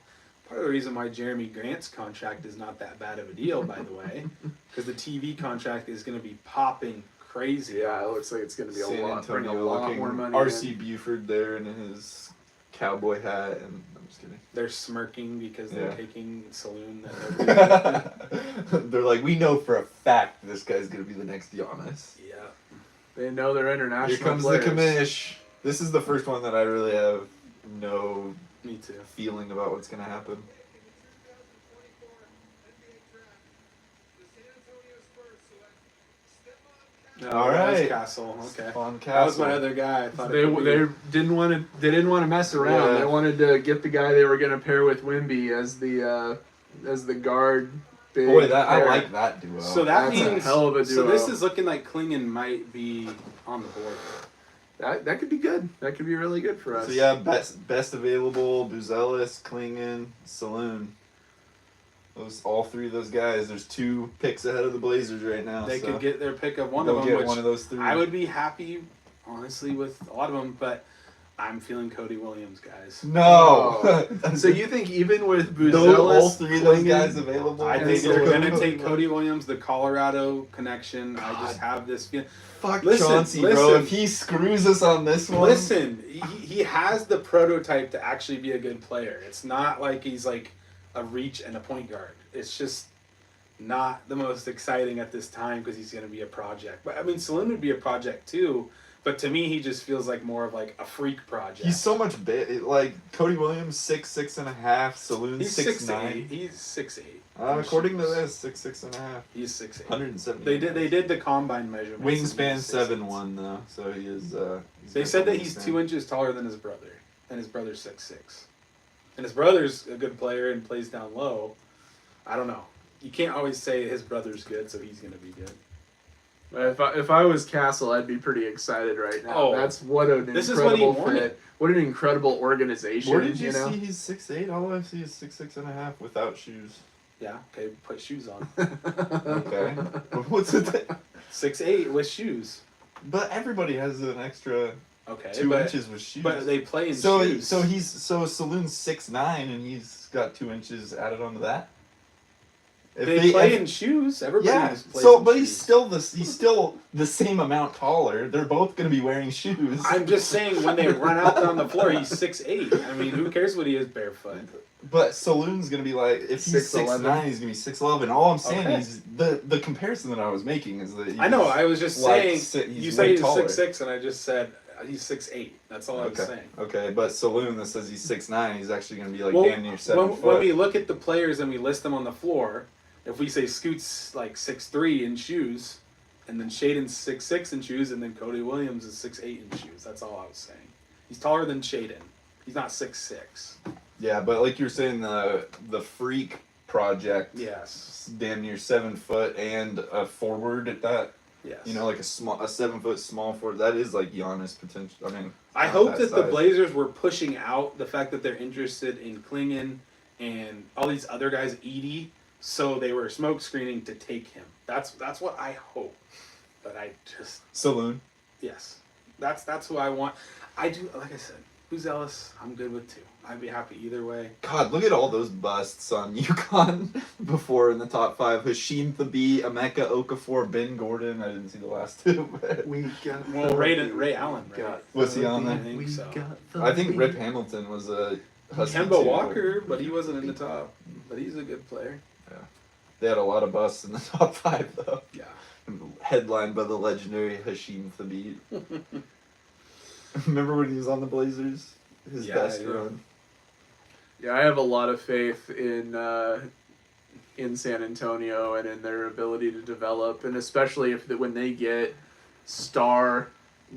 Part of the reason why Jeremy Grant's contract is not that bad of a deal, by the way, because the TV contract is going to be popping crazy. yeah, it looks like it's going to be San a lot, bring a Antonio lot looking more money. R.C. Buford there in his cowboy hat, and I'm just kidding. They're smirking because they're Yeah. taking Saloon. That They're like, we know for a fact this guy's gonna be the next Giannis. yeah. They know they're international Here comes players. the commish. This is the first one that I really have no Me too. feeling about what's gonna happen. No, All that was right. Castle. Okay. On That was Castle. my other guy. I thought They didn't want to mess around. Yeah. They wanted to get the guy they were going to pair with Wemby as the guard. Big Boy, I pair. like that duo. So that That's a means hell of a So duo. this is looking like Clingan might be on the board. That could be good. That could be really good for us. So yeah, best available: Buzelis, Clingan, Saloon. Those all three of those guys. There's 2 picks ahead of the Blazers right now. They so could get their pick of one they'll of them, get which one of those 3. I would be happy, honestly, with a lot of them. But I'm feeling Cody Williams, guys. No. So you think even with Those, Buzelis, all 3 of those Clingan- guys available? I And think so they're we're going to gonna take Cody Williams, the Colorado connection. I God. just have this feeling. Fuck Listen, Chauncey, bro. listen. If he screws us on this one. Listen, he has the prototype to actually be a good player. It's not like he's like a reach and a point guard. It's just not the most exciting at this time because he's going to be a project. But I mean, Saloon would be a project too. But to me, he just feels like more of like a freak project. He's so much big. Like Cody Williams, 6'6.5". Saloon, He's 6'9". 6'8". He's 6'8". According to this, 6'6.5". He's 6'8". 170. They did the combine measurement. Wingspan 7'1" though, so he is. They said that he's 2 inches taller than his brother, and his brother's 6'6". And his brother's a good player and plays down low. I don't know. You can't always say his brother's good, so he's going to be good. If I was Castle, I'd be pretty excited right now. Oh, That's what an this is what he incredible wanted. fit. What an incredible organization. Where did you know? see he's 6'8"? All I see is 6'6.5" without shoes. Yeah, okay, put shoes on. Okay. What's it? 6'8" with shoes. But everybody has an extra Okay, 2 but, inches with shoes. but they play in so shoes. so Saloon's 6'9" and he's got 2 inches added onto that. If they play in shoes. Everybody yeah. just plays So, in but shoes. he's still the same amount taller. They're both going to be wearing shoes. I'm just saying when they run out on the floor, he's 6'8". I mean, who cares what he is barefoot? But Saloon's going to be like, if he's 6'11". 6'9", he's going to be 6'11". All I'm saying Okay. is the comparison that I was making is that I know. I was just saying. he's You way say he's taller. 6'6", and I just said he's 6'8". That's all I was saying. Okay, but Saloon that says he's 6'9", he's actually going to be like Well, damn near 7 foot. when we look at the players and we list them on the floor, if we say Scoot's like 6'3" in shoes, and then Shaden's 6'6" in shoes, and then Cody Williams is 6'8" in shoes. That's all I was saying. He's taller than Shaden. He's not 6'6". Yeah, but like you're saying, the freak project. Yes. Damn near 7 foot and a forward at that. Yes. You know, like a 7 foot small forward. That is like Giannis potential. I mean, I not hope that the size. Blazers were pushing out the fact that they're interested in Clingan and all these other guys, Edie, so they were smoke screening to take him. That's what I hope. But I just Saloon. yes, that's who I want. I do, like I said, who's Ellis? I'm good with 2. I'd be happy either way. God, look at all those busts on UConn before in the top 5. Hashim Thabit, Emeka Okafor, Ben Gordon. I didn't see the last 2. But We got Well, Ray Allen, right? got Was he on I there? think so. I think Rip Hamilton was a Husky Kemba too. Walker, but he wasn't in the top. But he's a good player. They had a lot of busts in the top 5 though. Yeah. Headlined by the legendary Hashim Thabit. Remember when he was on the Blazers? His Yeah, best I do. run. Yeah, I have a lot of faith in San Antonio and in their ability to develop, and especially when they get star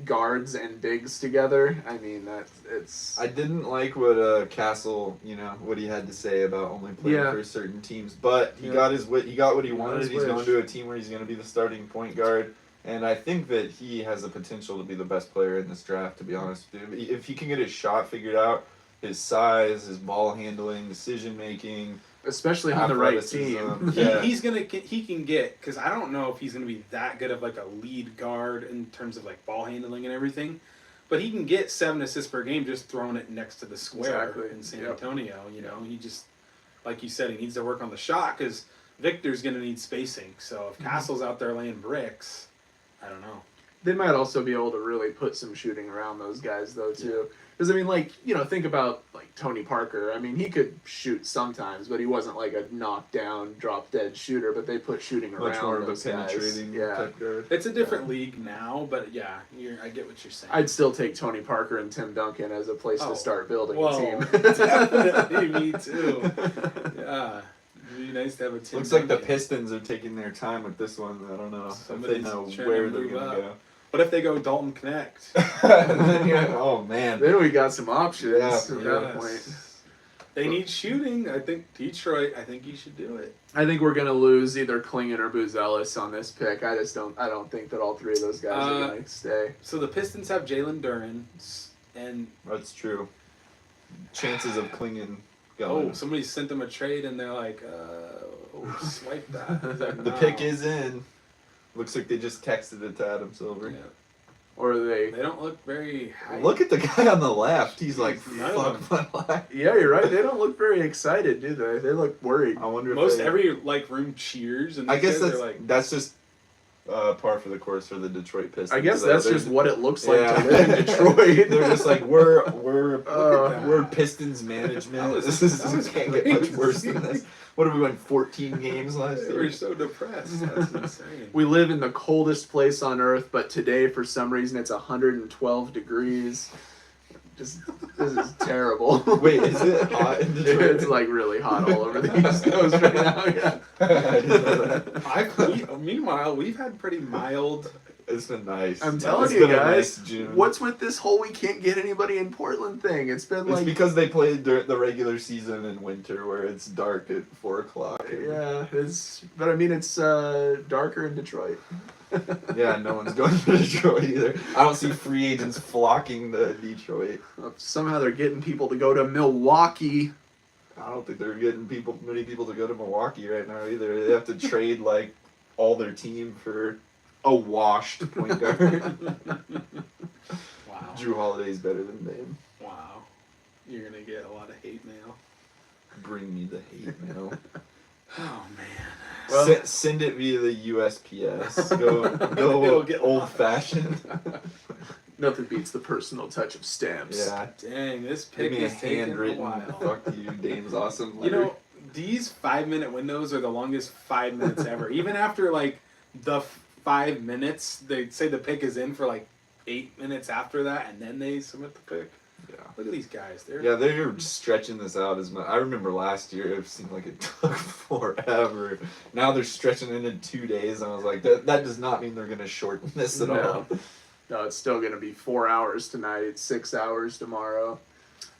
guards and bigs together. I mean, it's. I didn't like what Castle, what he had to say about only playing Yeah. for certain teams, but he Yeah. got what he He got wanted. his He's going wish. to a team where he's going to be the starting point guard, and I think that he has the potential to be the best player in this draft. To be honest with you, if he can get his shot figured out, his size, his ball handling, decision making, Especially on the right team. athleticism. Yeah. He can get, because I don't know if he's going to be that good of like a lead guard in terms of like ball handling and everything, but he can get 7 assists per game just throwing it next to the square Exactly. in San Yep. Antonio. He just, like you said, he needs to work on the shot because Victor's going to need spacing. So if Castle's out there laying bricks, I don't know. They might also be able to really put some shooting around those guys, though, too. Because, I mean, think about, Tony Parker. I mean, he could shoot sometimes, but he wasn't, a knockdown, drop-dead shooter, but they put shooting much around more of a those guys. penetrating Yeah. type guard. It's a different league now, but yeah, I get what you're saying. I'd still take Tony Parker and Tim Duncan as a place Oh. to start building Well, a team. definitely, me too. Yeah. It'd be nice to have a Tim Looks like the Duncan. Pistons are taking their time with this one. I don't know if they Somebody's know trying where to they're move going up. to go. What if they go Dalton Connect? Oh, man. Then we got some options Yeah, at that point. They need shooting. I think Detroit. I think you should do it. I think we're gonna lose either Clingan or Buzelis on this pick. I don't think that all 3 of those guys are gonna stay. So the Pistons have Jalen Duren, and That's true. Chances of Clingan going. somebody sent them a trade, and they're like, swipe that. He's like, The no. pick is in. Looks like they just texted it to Adam Silver. Yeah. Or they. They don't look very high. Look at the guy on the left. He's like, None of fuck my life. Yeah, you're right. They don't look very excited, do they? They look worried. I wonder if Most they, every room cheers, and I these guess guys that's are like, that's just par for the course for the Detroit Pistons. I guess They're that's just what it looks like Yeah. to live in Detroit. They're just like we're that. we're Pistons management. That was- This that was can't get much crazy. worse than this. What did we win 14 games last they were year? so depressed. That's insane. We live in the coldest place on earth, but today, for some reason, it's 112 degrees. This is terrible. Wait, is it hot in Detroit? It's really hot all over the East Coast right now. Yeah. I didn't know that. Meanwhile, we've had pretty mild. It's been nice. I'm telling It's you been a guys, nice June. what's with this whole we can't get anybody in Portland thing? It's been It's because they played the regular season in winter where it's dark at 4 o'clock. yeah, but I mean it's darker in Detroit. Yeah, no one's going to Detroit either. I don't see free agents flocking to Detroit. Somehow they're getting people to go to Milwaukee. I don't think they're getting many people to go to Milwaukee right now either. They have to trade all their team for a washed point guard. Wow. Drew Holiday's better than Dame. Wow. You're gonna get a lot of hate mail. Bring me the hate mail. Oh man. Well- Send it via the USPS. It'll Go get old lost. fashioned. Nothing beats the personal touch of stamps. Yeah. Dang, this Give pick me a is taking a handwritten while. fuck you, Dame's awesome. You letter. know, these 5-minute windows are the longest 5 minutes ever. Even after the 5 minutes, they say the pick is in for 8 minutes after that, and then they submit the pick. Yeah. Look at these guys. They're stretching this out as much. I remember last year it seemed like it took forever. Now they're stretching it in 2 days, and I was like, that does not mean they're going to shorten this at all. No, it's still going to be 4 hours tonight. It's 6 hours tomorrow.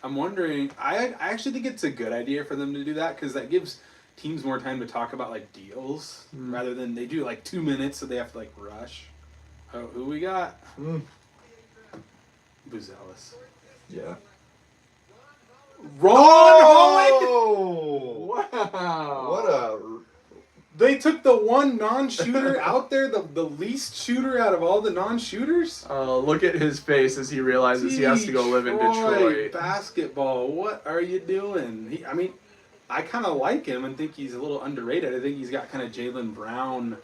I'm wondering. I actually think it's a good idea for them to do that because that gives teams more time to talk about like deals rather than they do like 2 minutes, so they have to like rush. Oh, who we got? Buzelis. Yeah. Ron Oh! Wow. What a... They took the one non-shooter out there, the least shooter out of all the non-shooters. Look at his face as he realizes he has to go live in Detroit. Basketball, what are you doing? I kind of like him and think he's a little underrated. I think he's got kind of Jaylen Brown.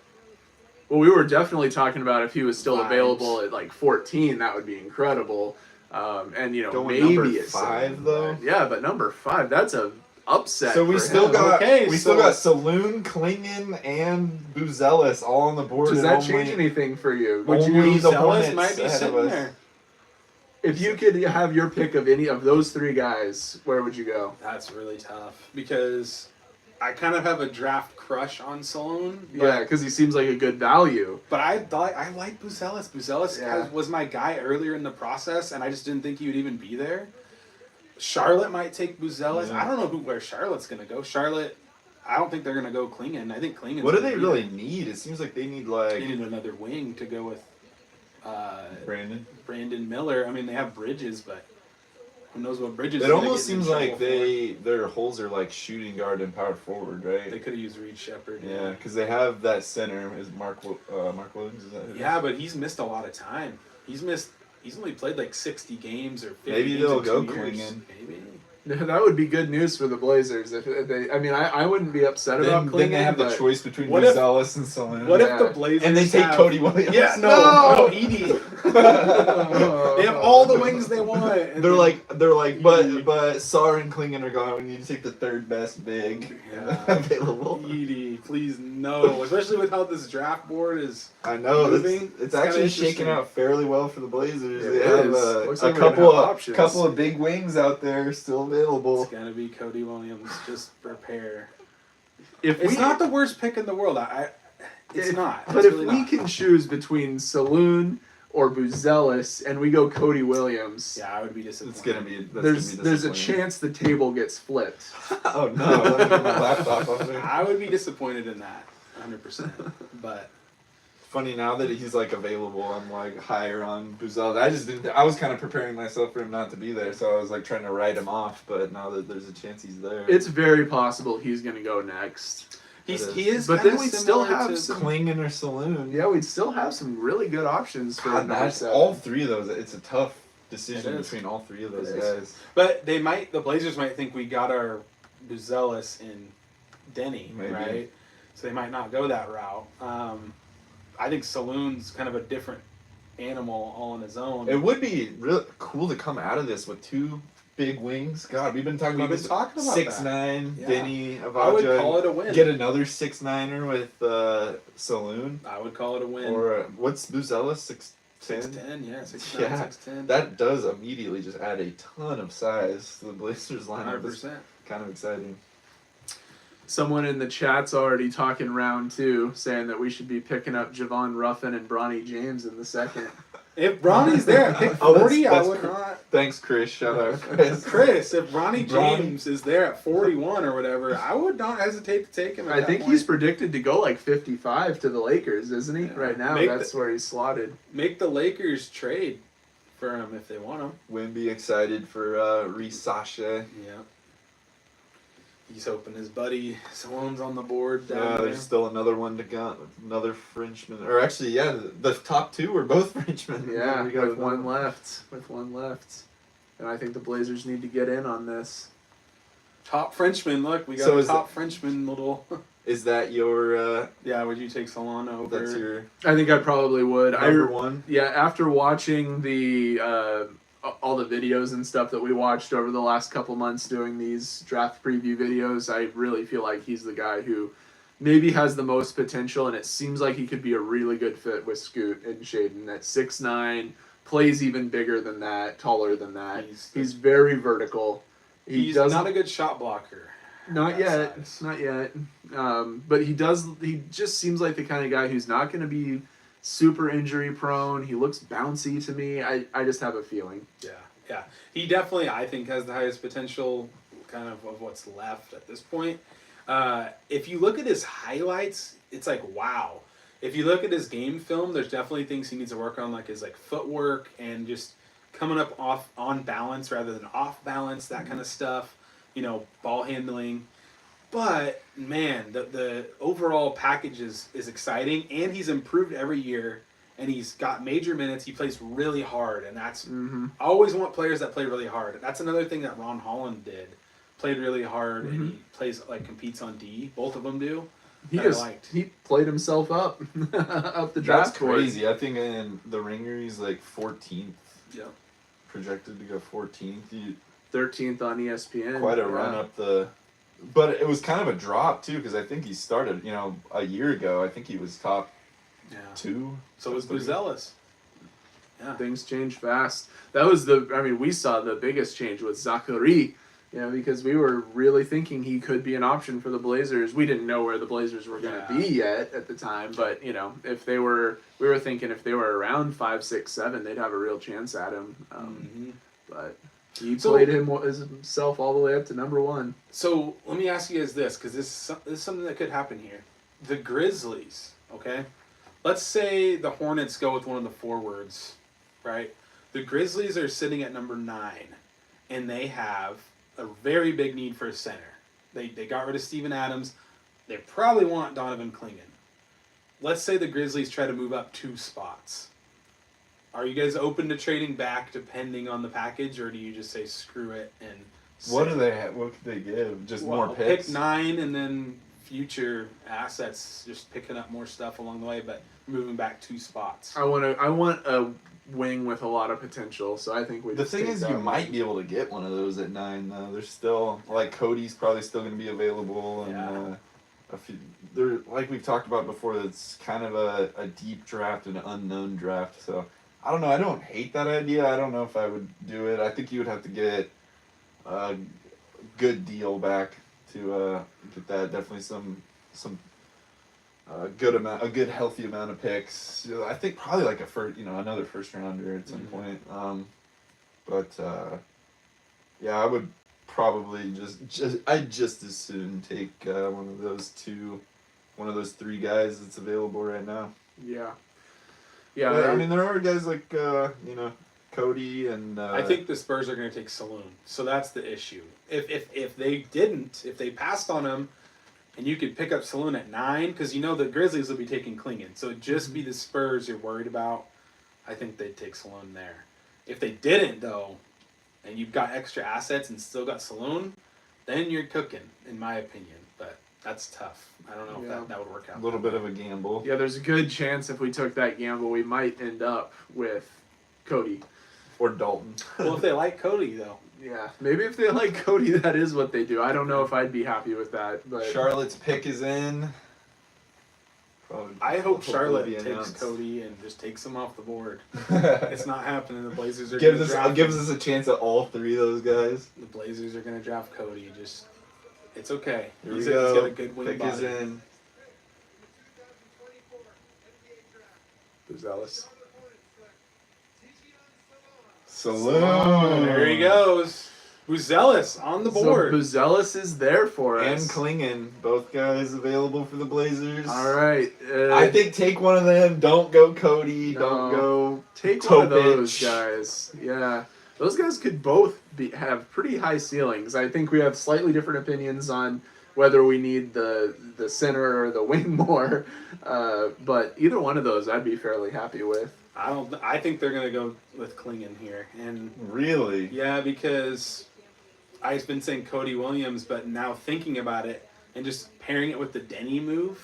Well, we were definitely talking about if he was still Vibes. available at like 14, that would be incredible. And Going maybe number at 5 though. Yeah, but number 5, that's a upset. So we for still him. got Okay, still so- got Saloon, Clingan, and Buzelis all on the board. Does and that only- change anything for you? Would Would you- you, the Buzelis Hornets might be ahead of sitting us. there. if you could have your pick of any of those 3 guys, where would you go? That's really tough because I kind of have a draft crush on Salone. But, Yeah, because he seems like a good value. But I like Buzelis. Buzelis Yeah. was my guy earlier in the process, and I just didn't think he would even be there. Charlotte might take Buzelis. Yeah. I don't know where Charlotte's going to go. Charlotte, I don't think they're going to go Clingan. I think Clingan's What do gonna they be really there. need? It seems like they need They like need another wing to go with Brandon. Brandon Miller. I mean, they have Bridges, but who knows what Bridges It is gonna almost get in seems trouble like their holes are like shooting guard and power forward, for. right? They could have used Reed Shepard. Yeah, because they have that center. Is Mark Williams? Is that who it is? Yeah, but he's missed a lot of time. He's only played like 60 games or 50 Maybe games they'll in go 2 years. Clingan. Maybe. That would be good news for the Blazers. If they, I wouldn't be upset about Then, Clingan. then they have the but- choice between What if- Buzelis and Saloon. What Yeah. if the Blazers And they take have, Cody Williams. Yeah, No! no, Edie. They have all the wings they want. And They're then- like, but Sar and Clingan are gone. We need to take the 3rd best big Yeah. available. Edie, please no. Especially with how this draft board is. I know Moving. it's It's kinda actually shaking interesting. out fairly well for the Blazers. It They have is. Looks a like we're gonna couple have of options. big wings out there still available. It's gonna be Cody Williams. Just prepare. If It's we, not the worst pick in the world. It's not. But It's if really we not. can choose between Saloon or Buzelis, and we go Cody Williams, Yeah, I would be disappointed. It's gonna be. there's a disappointing. chance the table gets flipped. Oh no! Let me get my laptop up there. I would be disappointed in that, 100%. But Funny now that he's like available, I'm like higher on Buzelis. I just didn't. I was kind of preparing myself for him not to be there, so I was like trying to write him off. But now that there's a chance he's there, It's very possible he's going to go next. he is. is. But kinda then we'd still similar have to- some- Clingan or Saloon. Yeah, we'd still have some really good options for God, number that's 7. all 3 of those. It's a tough decision It is. between all 3 of those It is. guys. But the Blazers might think we got our Buzelis in Denny, Maybe. right? So they might not go that route. I think Saloon's kind of a different animal all on his own. It would be real cool to come out of this with 2 big wings. God, we've been talking We've about been this. talking about 6'9", that. Yeah. Denny, I would call Avaja. it a win. Get another 6'9"er with Saloon. I would call it a win. Or what's Buzelis? 6'10"? 6'10", yeah, 6'9", Yeah, 6'10". that does immediately just add a ton of size to the Blazers lineup. It's 100%. kind of exciting. Someone in the chat's already talking round 2, saying that we should be picking up Javon Ruffin and Bronny James in the second. If Bronny's there at pick Oh, that's- 40, I that's would cr- not. Thanks, Chris. Shout out, Chris. Chris, if Bronny Bronny. James is there at 41 or whatever, I would not hesitate to take him. At I that think point. he's predicted to go like 55 to the Lakers, isn't he? Yeah. Right now, Make that's where he's slotted. Make the Lakers trade for him if they want him. Wimby excited for Reese Sasha. Yeah. He's hoping his buddy Salone's on the board down Yeah, there. there's still another one to go. Another Frenchman. Or actually, yeah, the top 2 were both Frenchmen. Yeah, we got with one left. With one left. And I think the Blazers need to get in on this. Top Frenchman, look, we got So a is top Frenchman little. Is that your? Yeah, would you take Salon over? That's your I think I probably would. number 1. Yeah, after watching the all the videos and stuff that we watched over the last couple months doing these draft preview videos, I really feel like he's the guy who maybe has the most potential, and it seems like he could be a really good fit with Scoot and Shaden. At 6'9", plays even bigger than that, taller than that. He's very vertical. He's doesn't- not a good shot blocker. Not that yet. size. Not yet. But he does. He just seems like the kind of guy who's not going to be super injury prone. He looks bouncy to me. I just have a feeling. Yeah. He definitely, I think, has the highest potential kind of what's left at this point. If you look at his highlights, it's like, wow. If you look at his game film, there's definitely things he needs to work on, like his like footwork and just coming up off on balance rather than off balance, that kind of stuff. You know, ball handling. But man, the overall package is exciting, and he's improved every year, and he's got major minutes. He plays really hard, and that's I always want players that play really hard. That's another thing that Ron Holland did, played really hard, and he plays like competes on D. Both of them do. He played himself up up the draft. That's crazy. I think in the ringer he's like 14th. Yeah. Projected to go 14th. 13th on ESPN. Quite a run up the. But it was kind of a drop too, because I think he started, a year ago. I think he was top 2. So was Buzelis. Yeah. Things change fast. That was we saw the biggest change with Zachary, because we were really thinking he could be an option for the Blazers. We didn't know where the Blazers were going to be yet at the time, but if they were, we were thinking if they were around 5, 6, 7, they'd have a real chance at him. But he played himself all the way up to number 1. So let me ask you guys this, because this is something that could happen here. The Grizzlies, okay? Let's say the Hornets go with one of the forwards, right? The Grizzlies are sitting at number 9, and they have a very big need for a center. They got rid of Steven Adams. They probably want Donovan Clingan. Let's say the Grizzlies try to move up 2 spots. Are you guys open to trading back depending on the package, or do you just say screw it and what do they have? What could they give? Just more picks? Pick 9 and then future assets, just picking up more stuff along the way, but moving back 2 spots. I want a wing with a lot of potential, so I think the thing is you might be able to get one of those at 9 though. There's still Cody's probably still going to be available, and a few, they're like we've talked about before. It's kind of a deep draft, an unknown draft. So I don't know. I don't hate that idea. I don't know if I would do it. I think you would have to get a good deal back to get that. Definitely some a good healthy amount of picks. I think probably like another first rounder at some point. I would probably I'd just as soon take one of those 3 guys that's available right now. Yeah. I mean, there are guys like Cody and. I think the Spurs are going to take Saloon, so that's the issue. If they passed on him, and you could pick up Saloon at 9, because the Grizzlies will be taking Clingan, so it'd just be the Spurs you're worried about. I think they'd take Saloon there. If they didn't though, and you've got extra assets and still got Saloon, then you're cooking, in my opinion. But that's tough. I don't know if that would work out. A little bit of a gamble. Yeah, there's a good chance if we took that gamble, we might end up with Cody. Or Dalton. Well, if they like Cody, though. Yeah, maybe if they like Cody, that is what they do. I don't know if I'd be happy with that. But Charlotte's pick is in. I hope Charlotte takes Cody and just takes him off the board. It's not happening. The Blazers are gives us a chance at all 3 of those guys. The Blazers are going to draft Cody. It's okay. He's got a good wing pick body. Is in. Buzelis. Saloon. There he goes. Buzelis on the board. So Buzelis is there for us. And Clingan, both guys available for the Blazers. All right. I think take one of them. Don't go Cody. No. Don't go take Topic. One of those guys. Yeah. Those guys could both have pretty high ceilings. I think we have slightly different opinions on whether we need the center or the wing more. But either one of those I'd be fairly happy with. I think they're gonna go with Clingan here, and really, yeah, because I've been saying Cody Williams, but now thinking about it and just pairing it with the Denny move,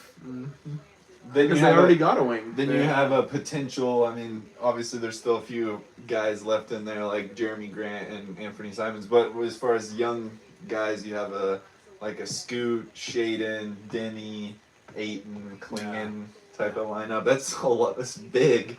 because they already got a wing. Then you have a potential. I mean, obviously there's still a few guys left in there like Jeremy Grant and Anthony Simons, but as far as young guys, you have a Scoot, Shaden, Denny, Ayton, Clingan type of lineup. That's a lot. That's big.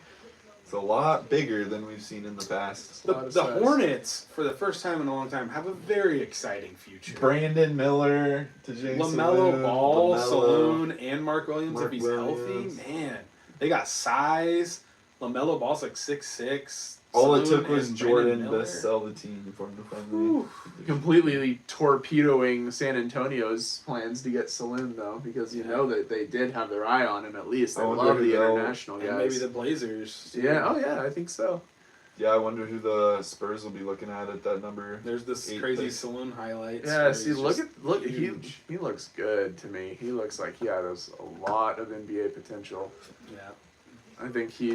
It's a lot bigger than we've seen in the past. The Hornets, for the first time in a long time, have a very exciting future. Brandon Miller to James LaMelo Ball, Saloon, and Mark Williams if he's healthy. Man, they got size. LaMelo Ball's like 6'6", All it Saloon took was and Jordan Brandon to Miller. sell the team for him to finally. Completely torpedoing San Antonio's plans to get Saloon, though, because you know that they did have their eye on him at least. They I wonder love who the they'll- international guys. And maybe the Blazers. too. Yeah, oh yeah, I think so. Yeah, I wonder who the Spurs will be looking at that number. There's this 8 crazy pick. Saloon highlights. Yeah, where see, he's look just at huge. he looks good to me. He looks like he has a lot of NBA potential. Yeah. I think he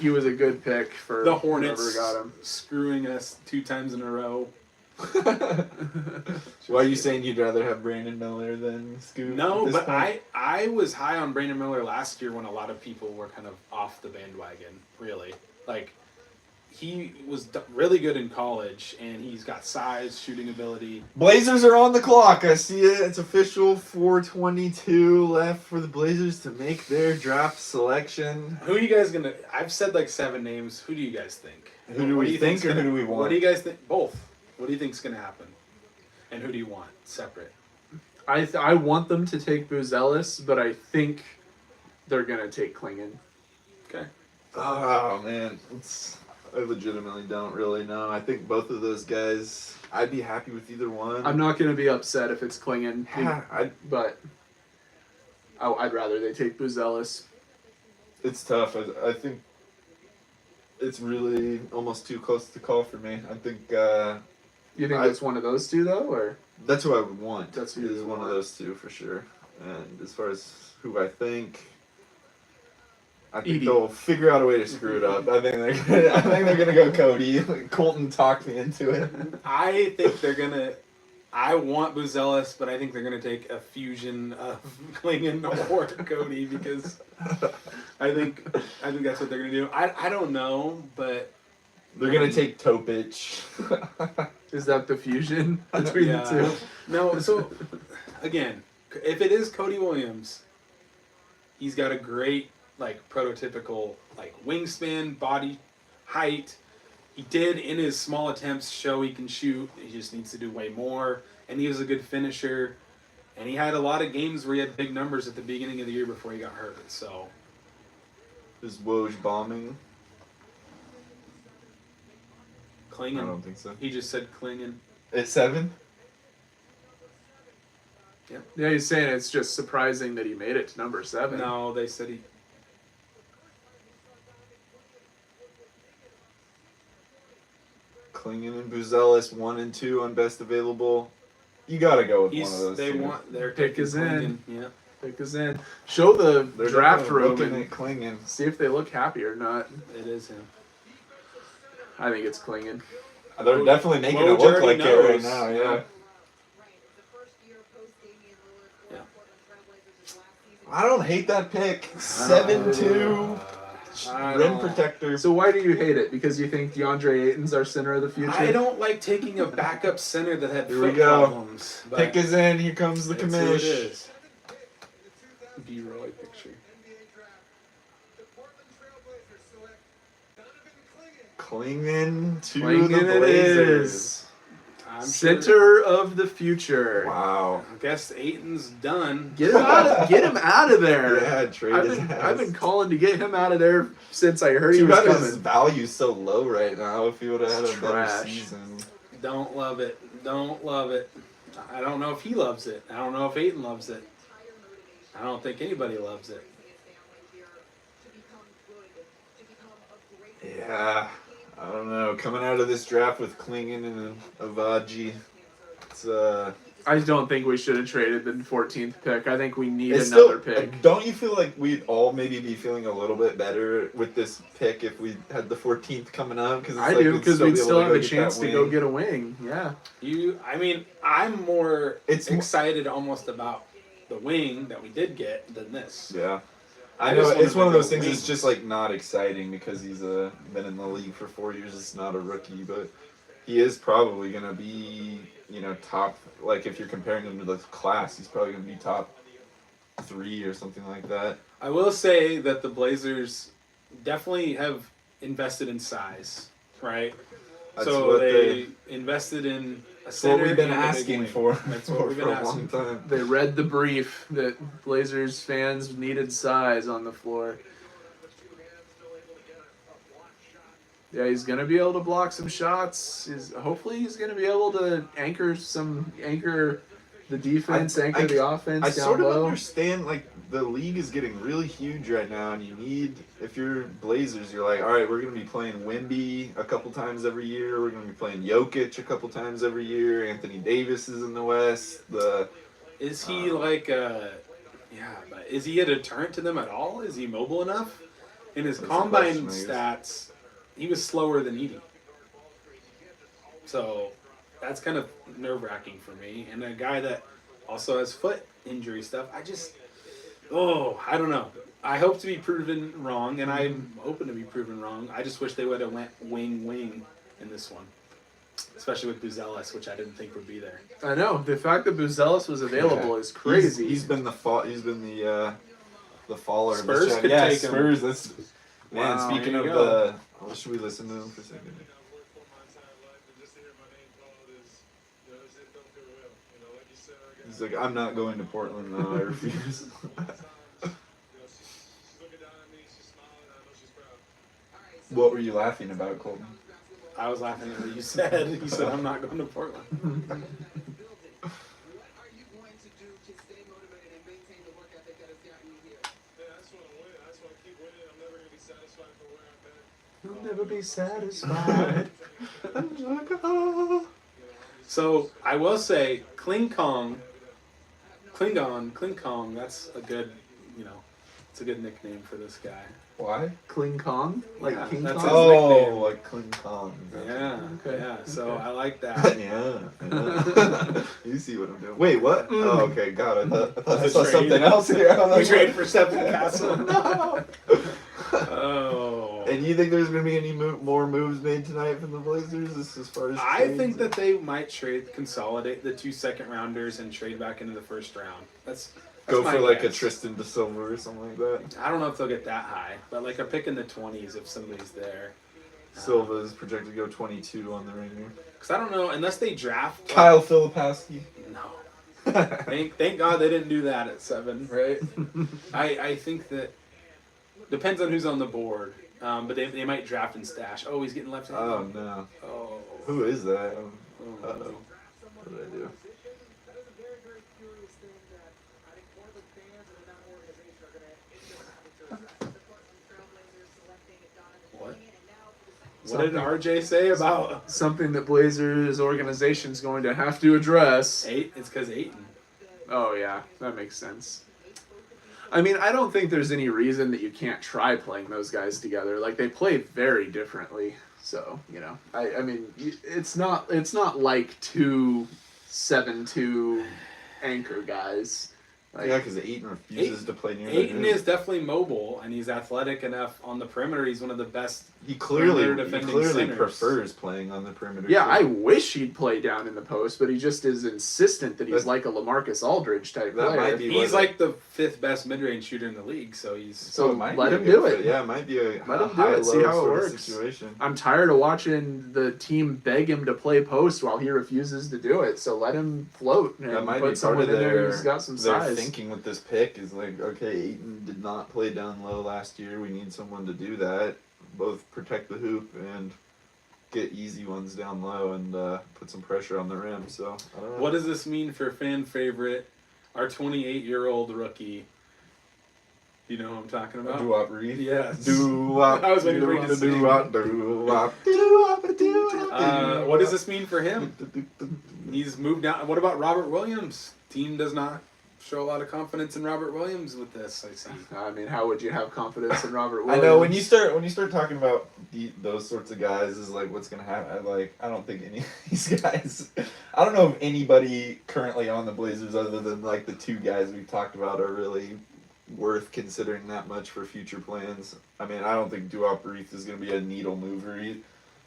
was a good pick for The Hornets whoever got him. screwing us 2 times in a row. Why are you saying you'd rather have Brandon Miller than Scoot? No, at this but point? I was high on Brandon Miller last year when a lot of people were kind of off the bandwagon, really. Like, he was really good in college, and he's got size, shooting ability. Blazers are on the clock. I see it. It's official. 4:22 left for the Blazers to make their draft selection. Who are you guys going to... I've said like 7 names. Who do you guys think? Who do What we you think think's or who gonna- do we want? What do you guys think? Both. What do you think's going to happen? And who do you want separate? I want them to take Buzelis, but I think they're gonna take Clingan. Okay. Oh man, I legitimately don't really know. I think both of those guys. I'd be happy with either one. I'm not gonna be upset if it's Clingan, Yeah, but I'd rather they take Buzelis. it's tough. I think it's really almost too close to call for me. I think You think I- it's one of those two though, or that's who I would want. That's who you is would one of want. those two for sure. And as far as who I think Edie. they'll figure out a way to screw it up. I think they're gonna go Cody. Colton talked me into it. I think they're going to... I want Buzelis, but I think they're going to take a fusion of Clingan or Cody because I think that's what they're going to do. I don't know, but... They're gonna take Topic. is that the fusion between the two? No, so, again, if it is Cody Williams, he's got a great, like, prototypical, like, wingspan, body height. He did, in his small attempts, show he can shoot. He just needs to do way more. And he was a good finisher. And he had a lot of games where he had big numbers at the beginning of the year before he got hurt. So, Is Woj bombing? I Clingan. don't think so. He just said Clingan. At 7? Yeah, he's saying it's just surprising that he made it to number 7. No, they said he... Clingan and Buzelis 1 and 2 on best available. You gotta go with one of those. They two. want their Pick is in. Clingan. Yeah. Pick us in. Show the They're draft definitely room looking and at Clingan. see if they look happy or not. It is him. I think it's Clingan. They're definitely making Woj it look already like it right knows. now. Yeah. Yeah. Yeah. I don't hate that pick. 7-2 I rim don't- protector. So why do you hate it? Because you think DeAndre Ayton's our center of the future? I don't like taking a backup center that had Here we foot go. problems. but Pick is in. Here comes the it's who it commish. is. B-Roy picture. Clingan to Clingan the it Blazers. is. I'm Center Sure, of the future. Wow. I guess Ayton's done. Get him out of there. Yeah, trade I've his been, ass. I've been calling to get him out of there since I heard he Too was bad his coming. value's so low right now. If he would have had a It's better trash. season. Don't love it. Don't love it. I don't know if he loves it. I don't know if Ayton loves it. I don't think anybody loves it. Yeah, I don't know. Coming out of this draft with Clingan and Avaji, it's I don't think we should have traded the 14th pick. I think we need it's another still. pick. Don't you feel like we'd all maybe be feeling a little bit better with this pick if we had the 14th coming up? Because I do, because we'd still have a get chance that to go wing. get a wing. Yeah. I mean, I'm more It's mo- excited almost about the wing that we did get than this. Yeah. I I know just wanna it's one of pick those a things. wing. It's just like not exciting because he's been in the league for 4 years. It's not a rookie, but he is probably gonna be top. Like if you're comparing him to the class, he's probably gonna be top 3 or something like that. I will say that the Blazers definitely have invested in size, right? That's so what they invested in a That's center what we've been and a big asking wing. for That's what we've been for a asking long time. They read the brief that Blazers fans needed size on the floor. Yeah, he's gonna be able to block some shots. Hopefully he's gonna be able to anchor the defense, anchor the offense I down sort of low. understand, like, the league is getting really huge right now, and you need, if you're Blazers, you're like, all right, we're going to be playing Wemby a couple times every year. We're going to be playing Jokic a couple times every year. Anthony Davis is in the West. Is he like a... Yeah, but is he a deterrent to them at all? Is he mobile enough? In his That's the combine question, stats, he was slower than Edey. So that's kind of nerve-wracking for me. And a guy that also has foot injury stuff, I don't know. I hope to be proven wrong, and I'm open to be proven wrong. I just wish they would have went wing in this one, especially with Buzelis, which I didn't think would be there. I know the fact that Buzelis was available is crazy. He's been the faller. Spurs of this could yeah, take him. Spurs. That's man. Wow, Speaking there of you go. should we listen to him for a second? He's like, I'm not going to Portland now. I refuse. What were you laughing about, Colton? I was laughing at what you said. You said, I'm not going to Portland. You'll never be satisfied. So I will say, Clingan, that's a good, it's a good nickname for this guy. Why? Kling Kong? Like Yeah, King that's Kong? his nickname. Like Clingan. Yeah, Okay. yeah. So I like that. Yeah. You see what I'm doing. Wait, what? Oh, okay, God. I thought I It's saw a trade. something else here. I was We like, traded for Stephen Castle. No. Oh. And you think there's going to be any more moves made tonight from the Blazers as far as I trades? think that they might consolidate the 2 second-rounders and trade back into the first round. That's Go my for like a guess. Tristan De Silva or something like that. I don't know if they'll get that high, but like a pick in the 20s if somebody's there. Silva is projected to go 22 on the ringer. Because I don't know, unless they draft... Kyle Filipowski. No. Thank God they didn't do that at 7, right? I think that... Depends on who's on the board. But they might draft and stash. Oh, he's getting left-handed. Oh, no. Oh. Who is that? Oh. Uh-oh. What did I do? What? What did RJ say about... Something that Blazers organization's going to have to address. It's because Ayton. Oh yeah, that makes sense. I mean, I don't think there's any reason that you can't try playing those guys together. Like, they play very differently. So, I mean, it's not like 2 7-2 anchor guys. Like, Yeah, because Ayton refuses to play near the Ayton hoop. is definitely mobile, and he's athletic enough on the perimeter. He's one of the best. He clearly defending centers. prefers playing on the perimeter. yeah, too. I wish he'd play down in the post, but he just is insistent that he's like a LaMarcus Aldridge type That player. might be He's like the 5th best mid-range shooter in the league, so he's. So it might let be a him good do fit. it. Yeah, it might be a Let him do high, it, see low how it sort of works. situation. I'm tired of watching the team beg him to play post while he refuses to do it. So let him float and That might put be part someone of in there their, who's got some their size. thinking with this pick is like, okay, Ayton did not play down low last year. We need someone to do that. Both protect the hoop and get easy ones down low and put some pressure on the rim. So I don't know. What does this mean for fan favorite, our 28-year-old rookie? You know who I'm talking about? Doo-wop Reed? Yes. Doo-wop. I was waiting for you to sing. Doo-wop, doo-wop, doo-wop, doo-wop. What does this mean for him? He's moved down. What about Robert Williams? Team does not show a lot of confidence in Robert Williams with this, I see. I mean, how would you have confidence in Robert I Williams? know when you start talking about those sorts of guys is like what's gonna happen. I don't think any of these guys. I don't know if anybody currently on the Blazers other than like the 2 guys we've talked about are really worth considering that much for future plans. I mean, I don't think Doo-wop Reed is gonna be a needle mover.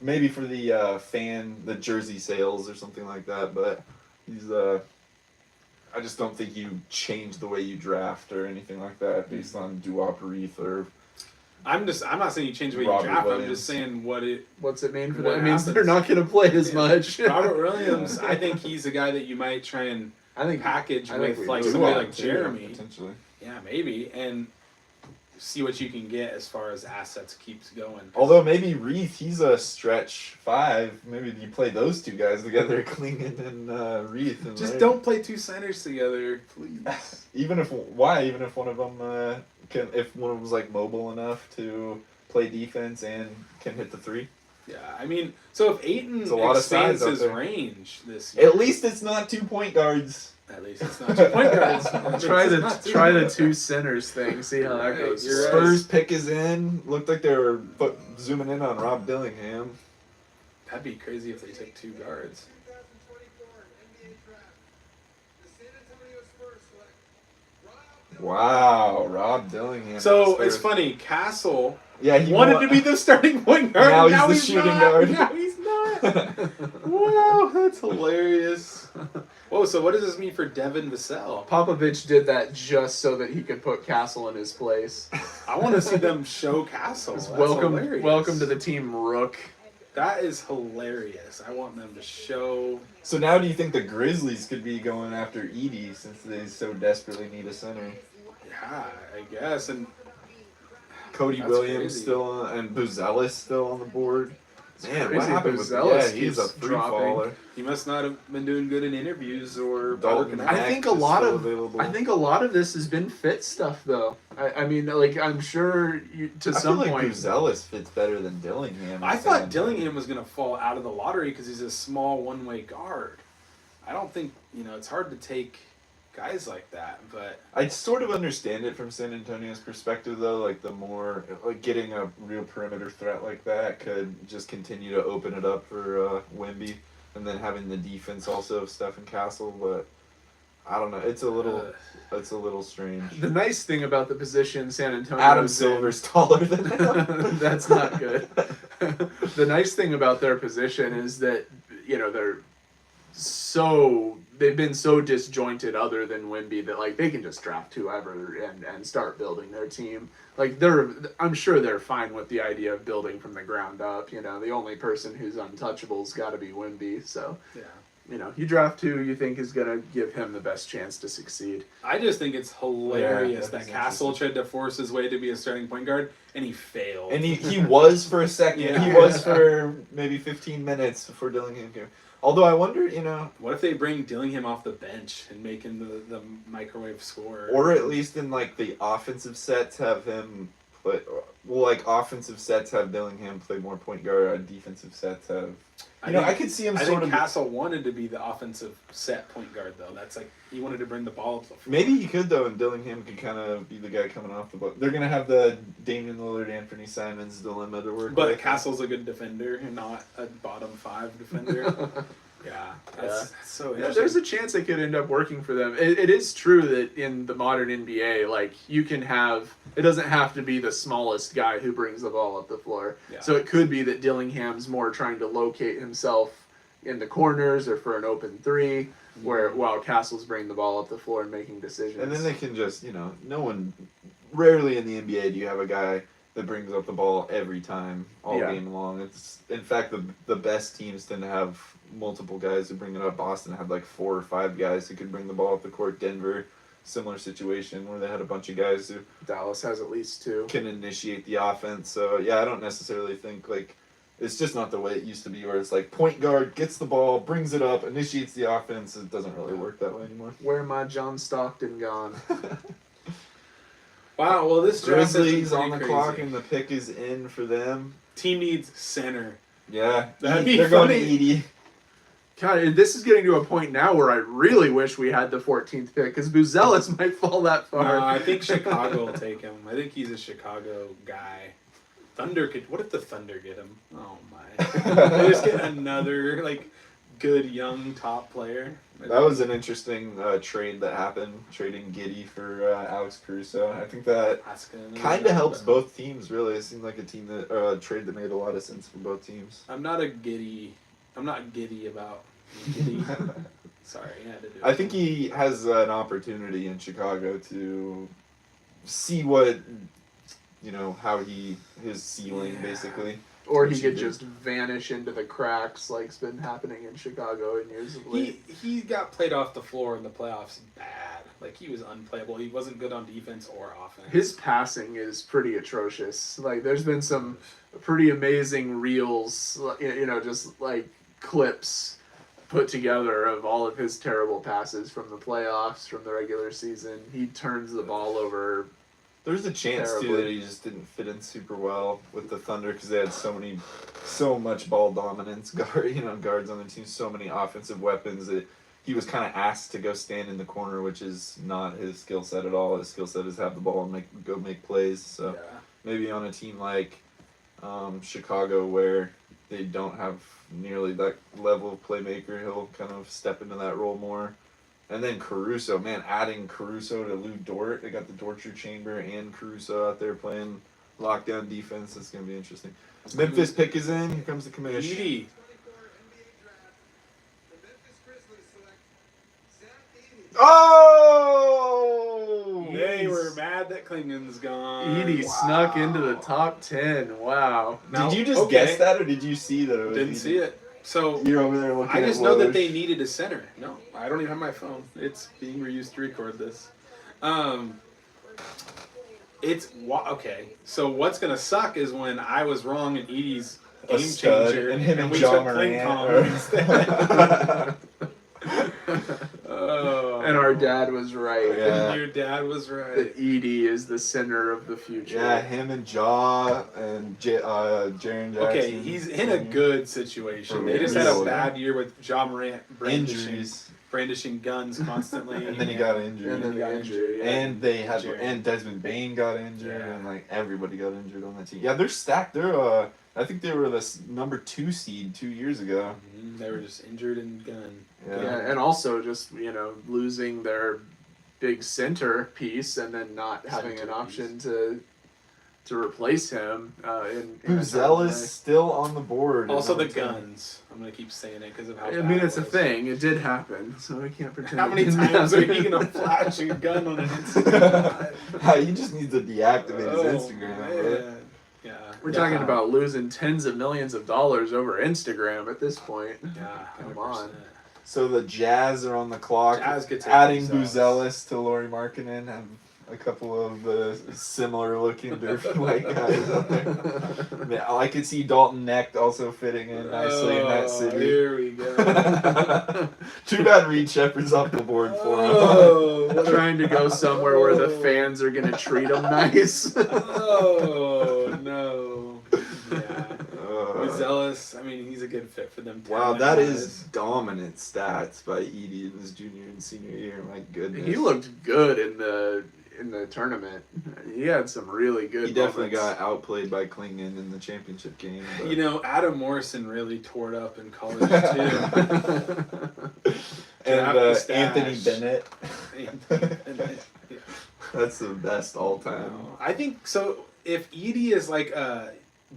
Maybe for the jersey sales or something like that, but he's I just don't think you change the way you draft or anything like that based on Doo-wop Reed or. I'm not saying you change the way Robert you draft. Williams. I'm just saying What's it mean for What them? It means happens? they're not going to play as much. Robert Williams. I think he's a guy that you might try and I think package I think with we like do. somebody Doo-wop, like too, Jeremy. potentially. Yeah, maybe. And see what you can get as far as assets keeps going. Although maybe Reith, he's a stretch 5. Maybe you play those two guys together, Clingan and Reith. And Just don't play two centers together, please. Even if one of them if one of them's like mobile enough to play defense and can hit the 3. Yeah, I mean, so if Ayton It's a lot of expands size out his there. range this year, At least it's not 2 point guards. at least it's not 2 point guards. Try the 2 centers thing. See how that Right, goes. you're right. Spurs pick is in. Looked like they were zooming in on Rob Dillingham. That'd be crazy if they took 2 guards. Wow, Rob Dillingham. So it's funny, Castle Yeah, he wanted to be the starting point guard. Now and he's the shooting not. guard. Now he's not. Wow, that's hilarious. Whoa, so what does this mean for Devin Vassell? Popovich did that just so that he could put Castle in his place. I want to see them show Castle. That's hilarious. Welcome to the team, Rook. That is hilarious. I want them to show. So now do you think the Grizzlies could be going after Edie since they so desperately need a center? Yeah, I guess. And Cody That's Williams crazy. still on, and Buzelis still on the board. Man, crazy what happened with Buzelis he's a keeps free dropping. faller. he must not have been doing good in interviews or Dalton working I out. Mack think a is lot still of available. I think a lot of this has been fit stuff though. I mean, like I'm sure to I some feel like point. Buzelis fits better than Dillingham. I thought Dillingham was going to fall out of the lottery because he's a small one-way guard. I don't think, it's hard to take guys like that, but I sort of understand it from San Antonio's perspective, though. Like the more, like getting a real perimeter threat like that could just continue to open it up for Wemby, and then having the defense also of Stephen Castle. But I don't know. It's a little strange. The nice thing about the position San Antonio Adam Silver's taller than him. That's not good. The nice thing about their position is that they've been so disjointed other than Wemby that like they can just draft whoever and start building their team. Like I'm sure they're fine with the idea of building from the ground up. The only person who's untouchable's got to be Wemby. So yeah. You draft who you think is gonna give him the best chance to succeed. I just think it's hilarious that that is Castle tried to force his way to be a starting point guard, and he failed. And he was for a second. Yeah. He was for maybe 15 minutes before Dillingham came. Although I wonder, What if they bring Dillingham off the bench and make him the microwave scorer? or at least in like the offensive sets have him play. Well, like offensive sets have Dillingham play more point guard. Defensive sets have. I could see him I sort think of. Castle wanted to be the offensive set point guard, though. That's like he wanted to bring the ball up the floor. Maybe he could though, and Dillingham could kind of be the guy coming off the ball. They're gonna have the Damian Lillard, Anthony Simons dilemma to work But with. Castle's a good defender and not a bottom 5 defender. Yeah, that's so Yeah, interesting. there's a chance it could end up working for them. It is true that in the modern NBA, like you can have, it doesn't have to be the smallest guy who brings the ball up the floor. Yeah. So it could be that Dillingham's more trying to locate himself in the corners or for an open 3, while Castle's bringing the ball up the floor and making decisions. And then they can just, rarely in the NBA do you have a guy that brings up the ball every time, all game long. It's in fact the best teams tend to have multiple guys who bring it up. Boston had like 4 or 5 guys who could bring the ball up the court. Denver, similar situation where they had a bunch of guys who Dallas has at least 2. can initiate the offense. So yeah, I don't necessarily think like it's just not the way it used to be where it's like point guard gets the ball, brings it up, initiates the offense. It doesn't really work that way anymore. Where my John Stockton gone? Wow, well, this draft has been Grizzlies on the pretty clock crazy. and the pick is in for them. Team needs center. Yeah, That'd be they're going to funny. Edie. God, this is getting to a point now where I really wish we had the 14th pick because Buzelis might fall that far. No, I think Chicago will take him. I think he's a Chicago guy. Thunder could. What if the Thunder get him? Oh my! They just get another good young top player. That was an interesting trade that happened, trading Giddey for Alex Caruso. I think that kind of helps both teams, really. It seemed like a trade that made a lot of sense for both teams. I'm not giddy about Giddey. Sorry, I had to do it. I think he has an opportunity in Chicago to see what, how his ceiling, basically. Or he Which could did. just vanish into the cracks like's been happening in Chicago in years of late. He got played off the floor in the playoffs bad. Like, he was unplayable. He wasn't good on defense or offense. His passing is pretty atrocious. Like, there's been some pretty amazing reels, just like clips put together of all of his terrible passes from the playoffs, from the regular season. He turns the ball over. There's a chance too Terribly. that he just didn't fit in super well with the Thunder because they had so much ball dominance, guards on the team, so many offensive weapons that he was kind of asked to go stand in the corner, which is not his skill set at all. His skill set is have the ball and go make plays. So Yeah. maybe on a team like Chicago where they don't have nearly that level of playmaker, he'll kind of step into that role more. And then Caruso, man, adding Caruso to Lou Dort. They got the torture chamber and Caruso out there playing lockdown defense. That's going to be interesting. Memphis pick is in. Here comes the commish. Edie. Oh! They were mad that Clingan's gone. Edie snuck into the top 10. Wow. Now, Did you just okay. guess that, or did you see that it was Didn't Edie? see it. So You're over there looking I at just know that Woj. they needed a center. No, I don't even have my phone. It's being reused to record this. Okay. So what's gonna suck is when I was wrong and Edie's A game stud, changer, and him and we Ja took Morant Clingan are- instead. Oh. And our dad was right. Yeah. Your dad was right. That Edie is the center of the future. Yeah, him and Ja and Jaren Jackson. Okay, he's in a good situation. For They just had a real. bad year with Ja Morant Injuries. brandishing guns constantly. And then he got injured. And then He got the injury. injured. And they had Jaren. and Desmond Bain got injured, Yeah. and like everybody got injured on that team. Yeah, they're stacked. They're I think they were the number 2 seed 2 years ago. They were just injured and gun. Yeah, and also just losing their big center piece and then not having an option to replace him. In Buzell is still on the board. Also at the number 10. guns. I'm gonna keep saying it because of how. I bad mean, it it's a was. thing. It did happen, so I can't pretend. How it many didn't times are happen. you gonna flash a gun on an Instagram? He just needs to deactivate his Instagram. Bro. Man. Yeah. We're yeah. talking about losing tens of millions of dollars over Instagram at this point. Yeah. Come on. 100%. So the Jazz are on the clock. Jazz could take adding Buzelis. Buzelis to Lauri Markkanen. Have a couple of the similar looking dirty white guys out there. Man, I could see Dalton Necht also fitting in nicely in that city. Here we go. Too bad Reed Shepard's off the board for him. Oh, Trying to go somewhere where the fans are gonna treat them nice. Oh no. Yeah. Uh, Buzelis, I mean, he's a good fit for them. wow, that talent-wise. is dominant stats by Edie in his junior and senior year. My goodness. He looked good in the tournament. He had some really good. He definitely moments. got outplayed by Clingan in the championship game. But. You know, Adam Morrison really tore it up in college too. And Draft the stash. Anthony Bennett. And- That's the best all time. I think so. If Edie is like a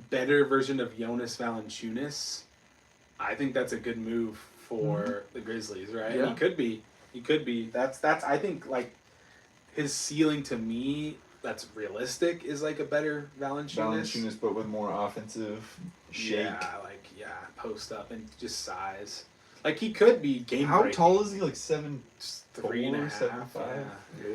better version of Jonas Valanciunas, I think that's a good move for the Grizzlies, right? Yeah. He could be. He could be. That's. I think like his ceiling to me that's realistic is like a better Valanciunas. Valanciunas, but with more offensive shake. Yeah, post up and just size. Like he could be game. How breaking. tall is he? Like 7'4", 3.5, 7'5"? Yeah,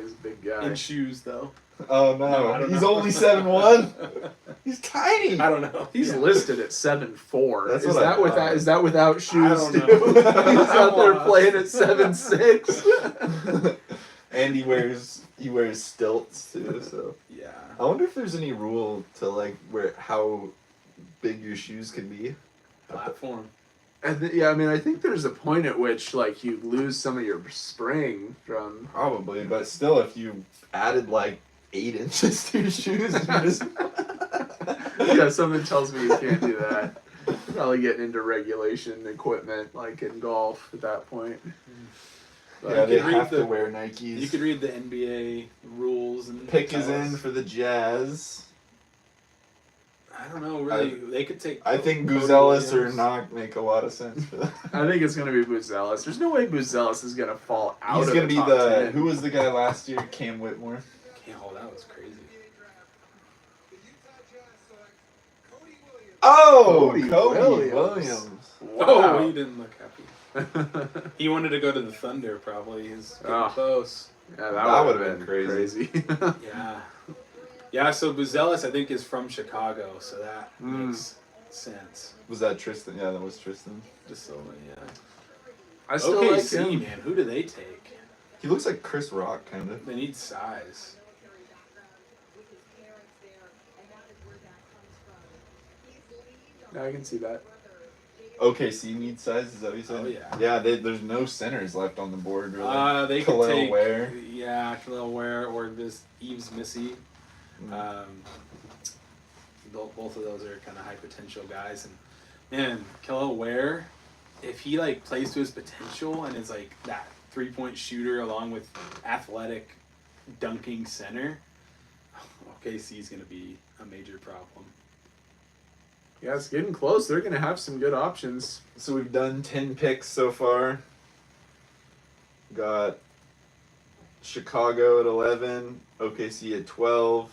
he's a big guy. In shoes though. Oh No, I no, don't he's know. only 7'1". He's tiny. I don't know. He's Yeah. listed at 7'4". That's Is what I that without? thought. Is that without shoes don't too? know. He's out there playing at 7'6". And he wears stilts too. So Yeah. I wonder if there's any rule to like how big your shoes can be. Platform. Yeah, I mean, I think there's a point at which like you lose some of your spring from. Probably, but still, if you added like 8 inches to your shoes, you just Yeah, something tells me you can't do that. Probably getting into regulation equipment like in golf at that point. But yeah, they could read have to the- wear Nikes. You could read the NBA rules and Pick is tell in us. for the Jazz. I don't know. Really, they could take. I think Cody Buzelis or Williams. not make a lot of sense for that. I think it's gonna be Buzelis. There's no way Buzelis is gonna fall out. He's of gonna the be top the 10. who was the guy last year? Cam Whitmore. Can't hold. That was crazy. Oh, Cody Cody Williams. Williams. Wow. Oh, he didn't look happy. He wanted to go to the Thunder, probably. He's getting Oh. close. Yeah, That would would've have been been crazy. Yeah. Yeah, so Buzelis, I think, is from Chicago, so that Mm. makes sense. Was that Tristan? Yeah, that was Tristan. Just so, yeah. I still OKC, like him. man, who do they take? He looks like Chris Rock, kind of. They need size. Yeah, I can see that. OKC needs size. Is that what you said? Oh, yeah. Yeah, there's no centers left on the board, really. They could Khalil take Ware. Yeah, Khalil Ware or this Eves Missy. Both of those are kind of high potential guys, and man, Khalil Ware, if he like plays to his potential and is like that 3-point shooter along with athletic dunking center, OKC is gonna be a major problem. Yeah, it's getting close. They're going to have some good options. So we've done 10 picks so far. Got Chicago at 11, OKC at 12,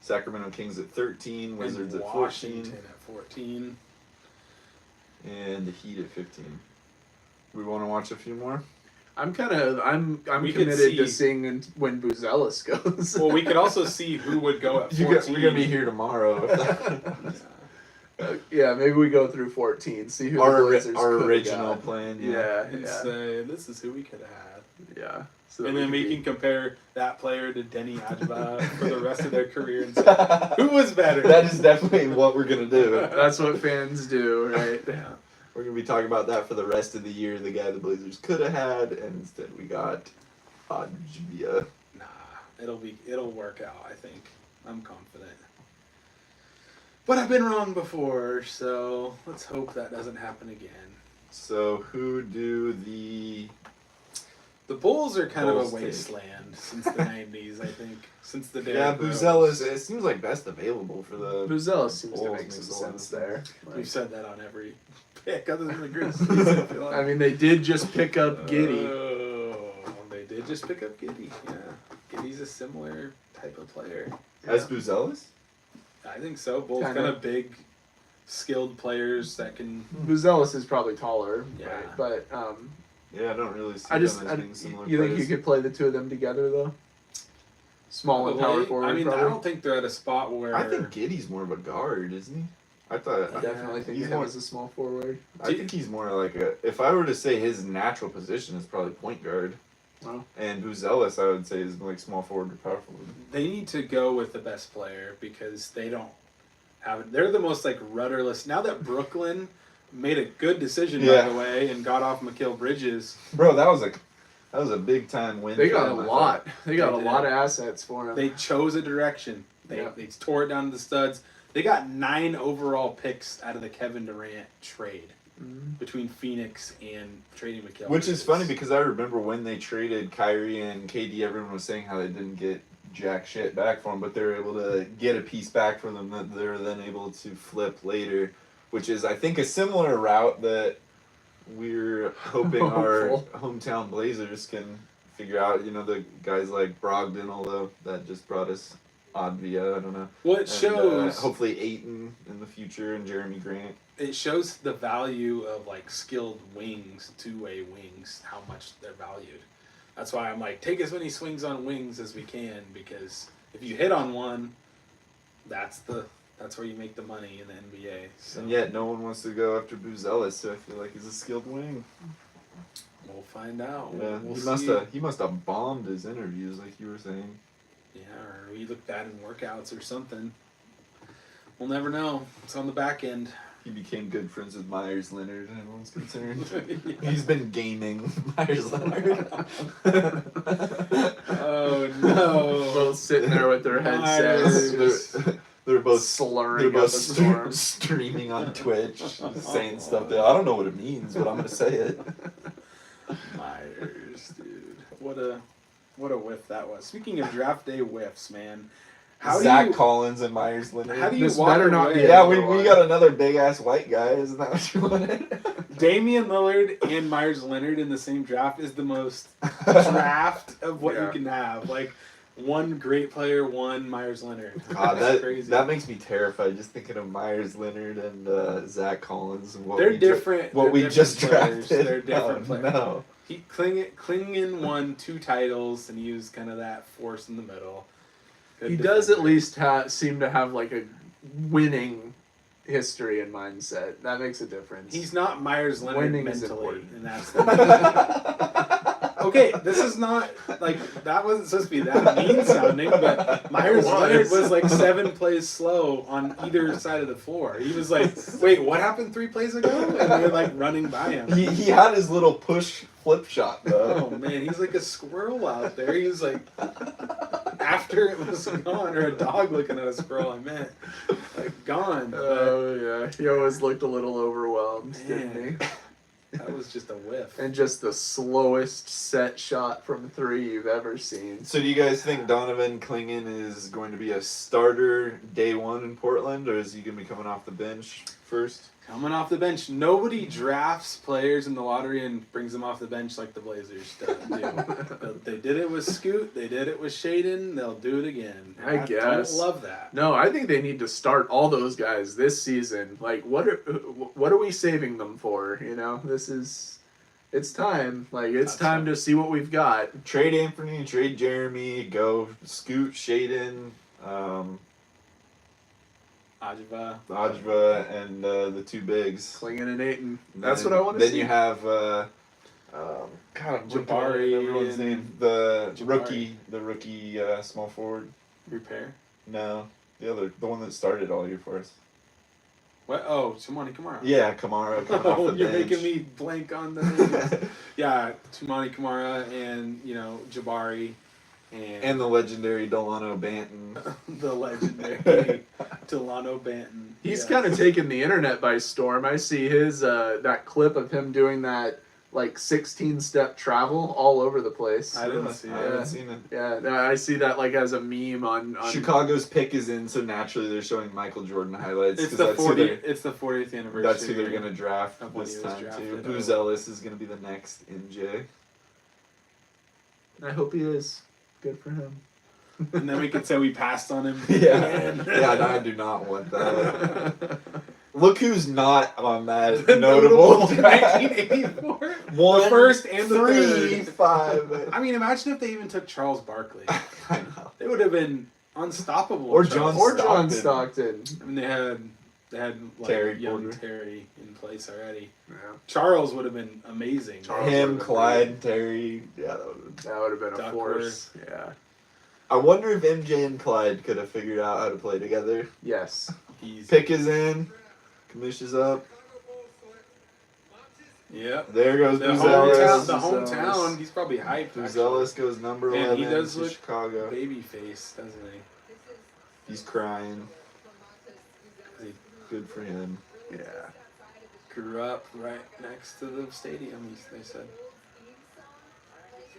Sacramento Kings at 13, Wizards And at Washington 14, at 14. and the Heat at 15. We want to watch a few more? I'm We could committed to see- seeing when Buzelis goes. Well, we could also see who would go at 14. We're going to be here tomorrow. Yeah, maybe we go through 14. See who the our Blazers our could've original got. plan. Yeah, And yeah, say, this is who we could have had. yeah. So And that then we could can compare that player to Denny Adjba for the rest of their career and say, who was better? That is definitely what we're going to do. That's what fans do, right? Yeah. We're going to be talking about that for the rest of the year, the guy the Blazers could have had, and instead we got Adjba. Nah, it'll work out, I think. I'm confident. But I've been wrong before, so let's hope that doesn't happen again. So who do the... The Bulls are kind Bulls of a take. wasteland since the 90s, I think. Since the day Yeah, Buzelis, it seems like best available for the... Buzelis seems to Bulls make makes some a lot of sense there. We've said that on every pick other than the Grizzlies. I feel like. I mean, they did just pick up Giddey. Oh, they did just pick up Giddey. Yeah, Giddey's a similar type of player. As Buzelis? I think so. Both Kinda. kind of big, skilled players that can. Buzelis is probably taller, Yeah. right? But Yeah, I don't really see I just, them as being similar you think you players. could play the two of them together though? Small and power Probably. forward. I mean, probably. I don't think they're at a spot where. I think Giddy's more of a guard, isn't he? I thought... I definitely think he's of him more- as a small forward. I think he's more like a... If I were to say his natural position is probably point guard. Wow. And Buzelis, I would say, is like small forward or power forward. They need to go with the best player because they don't have. They're the most like rudderless. Now that Brooklyn made a good decision, Yeah. by the way, and got off Mikal Bridges. Bro, that was a big time win. They for got a them, I lot. They got They a did. lot of assets for him. They chose a direction. Yeah. They tore it down to the studs. They got 9 overall picks out of the Kevin Durant trade Mhm. between Phoenix and trading Mikal. Which is Bridges. funny because I remember when they traded Kyrie and KD, everyone was saying how they didn't get jack shit back for them, but they were able to get a piece back for them that they were then able to flip later, which is, I think, a similar route that we're hoping our Hopeful. hometown Blazers can figure out. You know, the guys like Brogdon, although that just brought us Advia, I don't know. Well, it And, shows. hopefully Ayton in the future and Jeremy Grant. It shows the value of like skilled wings, 2-way wings, how much they're valued. That's why I'm like, take as many swings on wings as we can, because if you hit on one, that's where you make the money in the NBA. So And yet no one wants to go after Buzelis, so I feel like he's a skilled wing. we'll find out. Yeah, We'll he must have bombed his interviews, like you were saying. Yeah, or he looked bad in workouts or something. We'll never know. It's on the back end. He became good friends with Myers Leonard, and everyone's concerned. He's been gaming Myers Leonard. Oh no! Both sitting there with their headsets, Myers. they're both slurring they're up a both storm. streaming on Twitch, saying stuff that I don't know what it means, but I'm gonna say it. Myers, dude. What a whiff that was. Speaking of draft day whiffs, man. Zach Collins and Myers Leonard. How do you This walk better not away? be Yeah, another we one. got another big ass white guy. Isn't that what you wanted? Damian Lillard and Myers Leonard in the same draft is the most draft of what you Yeah. can have. Like, one great player, one Myers Leonard. God, That's crazy. that makes me terrified just thinking of Myers Leonard and Zach Collins and what They're we different. what they're we different just players. drafted. They're different Oh, players. no. Clingan won 2 titles, and he was kind of that force in the middle. Good He does at defender. least seem to have like a winning history and mindset. That makes a difference. He's not Myers Leonard Winning is mentally, important. and that's the okay. This is not like that wasn't supposed to be that mean sounding, but Myers Leonard was like 7 plays slow on either side of the floor. He was like, "Wait, what happened 3 plays ago?" And we were like running by him. He had his little push flip shot though. Oh man, he's like a squirrel out there. He was like, after it was gone, or a dog looking at a squirrel. I meant like gone. But Oh yeah, he always looked a little overwhelmed, didn't Man. he? that was just a whiff. And just the slowest set shot from 3 you've ever seen. So do you guys think Donovan Clingan is going to be a starter day one in Portland, or is he going to be coming off the bench first? Coming off the bench, nobody drafts players in the lottery and brings them off the bench like the Blazers do. They did it with Scoot. They did it with Shaden. They'll do it again. I guess. don't love that. No, I think they need to start all those guys this season. Like, what are we saving them for? You know, it's time. Like, it's That's time right. to see what we've got. Trade Anthony, trade Jeremy, go Scoot, Shaden, Ajva, and the 2 bigs. Clingan and Ayton. And That's then- what I want to see. Then you have God, I'm blanking on Jabari everyone's and- name. The Jabari. rookie small forward. Repair. No, the one that started all year for us. What? Oh, Tumani Kamara. Yeah, Kamara coming off Oh, the you're bench. making me blank on the names. Yeah, Tumani Kamara and Jabari and the legendary Delano Banton. the legendary Delano Banton. He's Yes. kind of taken the internet by storm. I see his that clip of him doing that like 16-step travel all over the place. I didn't see I it. haven't seen it. Yeah, no, I see that like as a meme on Chicago's pick is in, so naturally they're showing Michael Jordan highlights. It's 'cause the that's who 40th. they're- It's the 40th anniversary. That's who they're gonna draft of when this he was time too. drafted. Booz Ellis is gonna be the next MJ. I hope he is. Good for him. And then we could say we passed on him. Yeah, again. yeah. No, I do not want that. Look who's not on that The notable. 1984. One, The first and the 3, third. 5. I mean, imagine if they even took Charles Barkley. I know. They would have been unstoppable. Or Charles. John Or John Stockton. Stockton. I mean, they had like Terry young Porter. Terry in place already. Yeah. Charles would have been amazing. Charles Him, would've been Clyde, Terry. Yeah, that would. That would have been a Duckworth. force. Yeah. I wonder if MJ and Clyde could have figured out how to play together. Yes. He's Pick is in. Kamish is up. Yep. There goes The Booz hometown, Ellis. the Booz Ellis. hometown. He's probably hyped. Booz actually. Ellis goes number 11 And he does to look Chicago. Baby face, doesn't he? He's crying. He Good for him. Yeah. grew up right next to the stadium. They said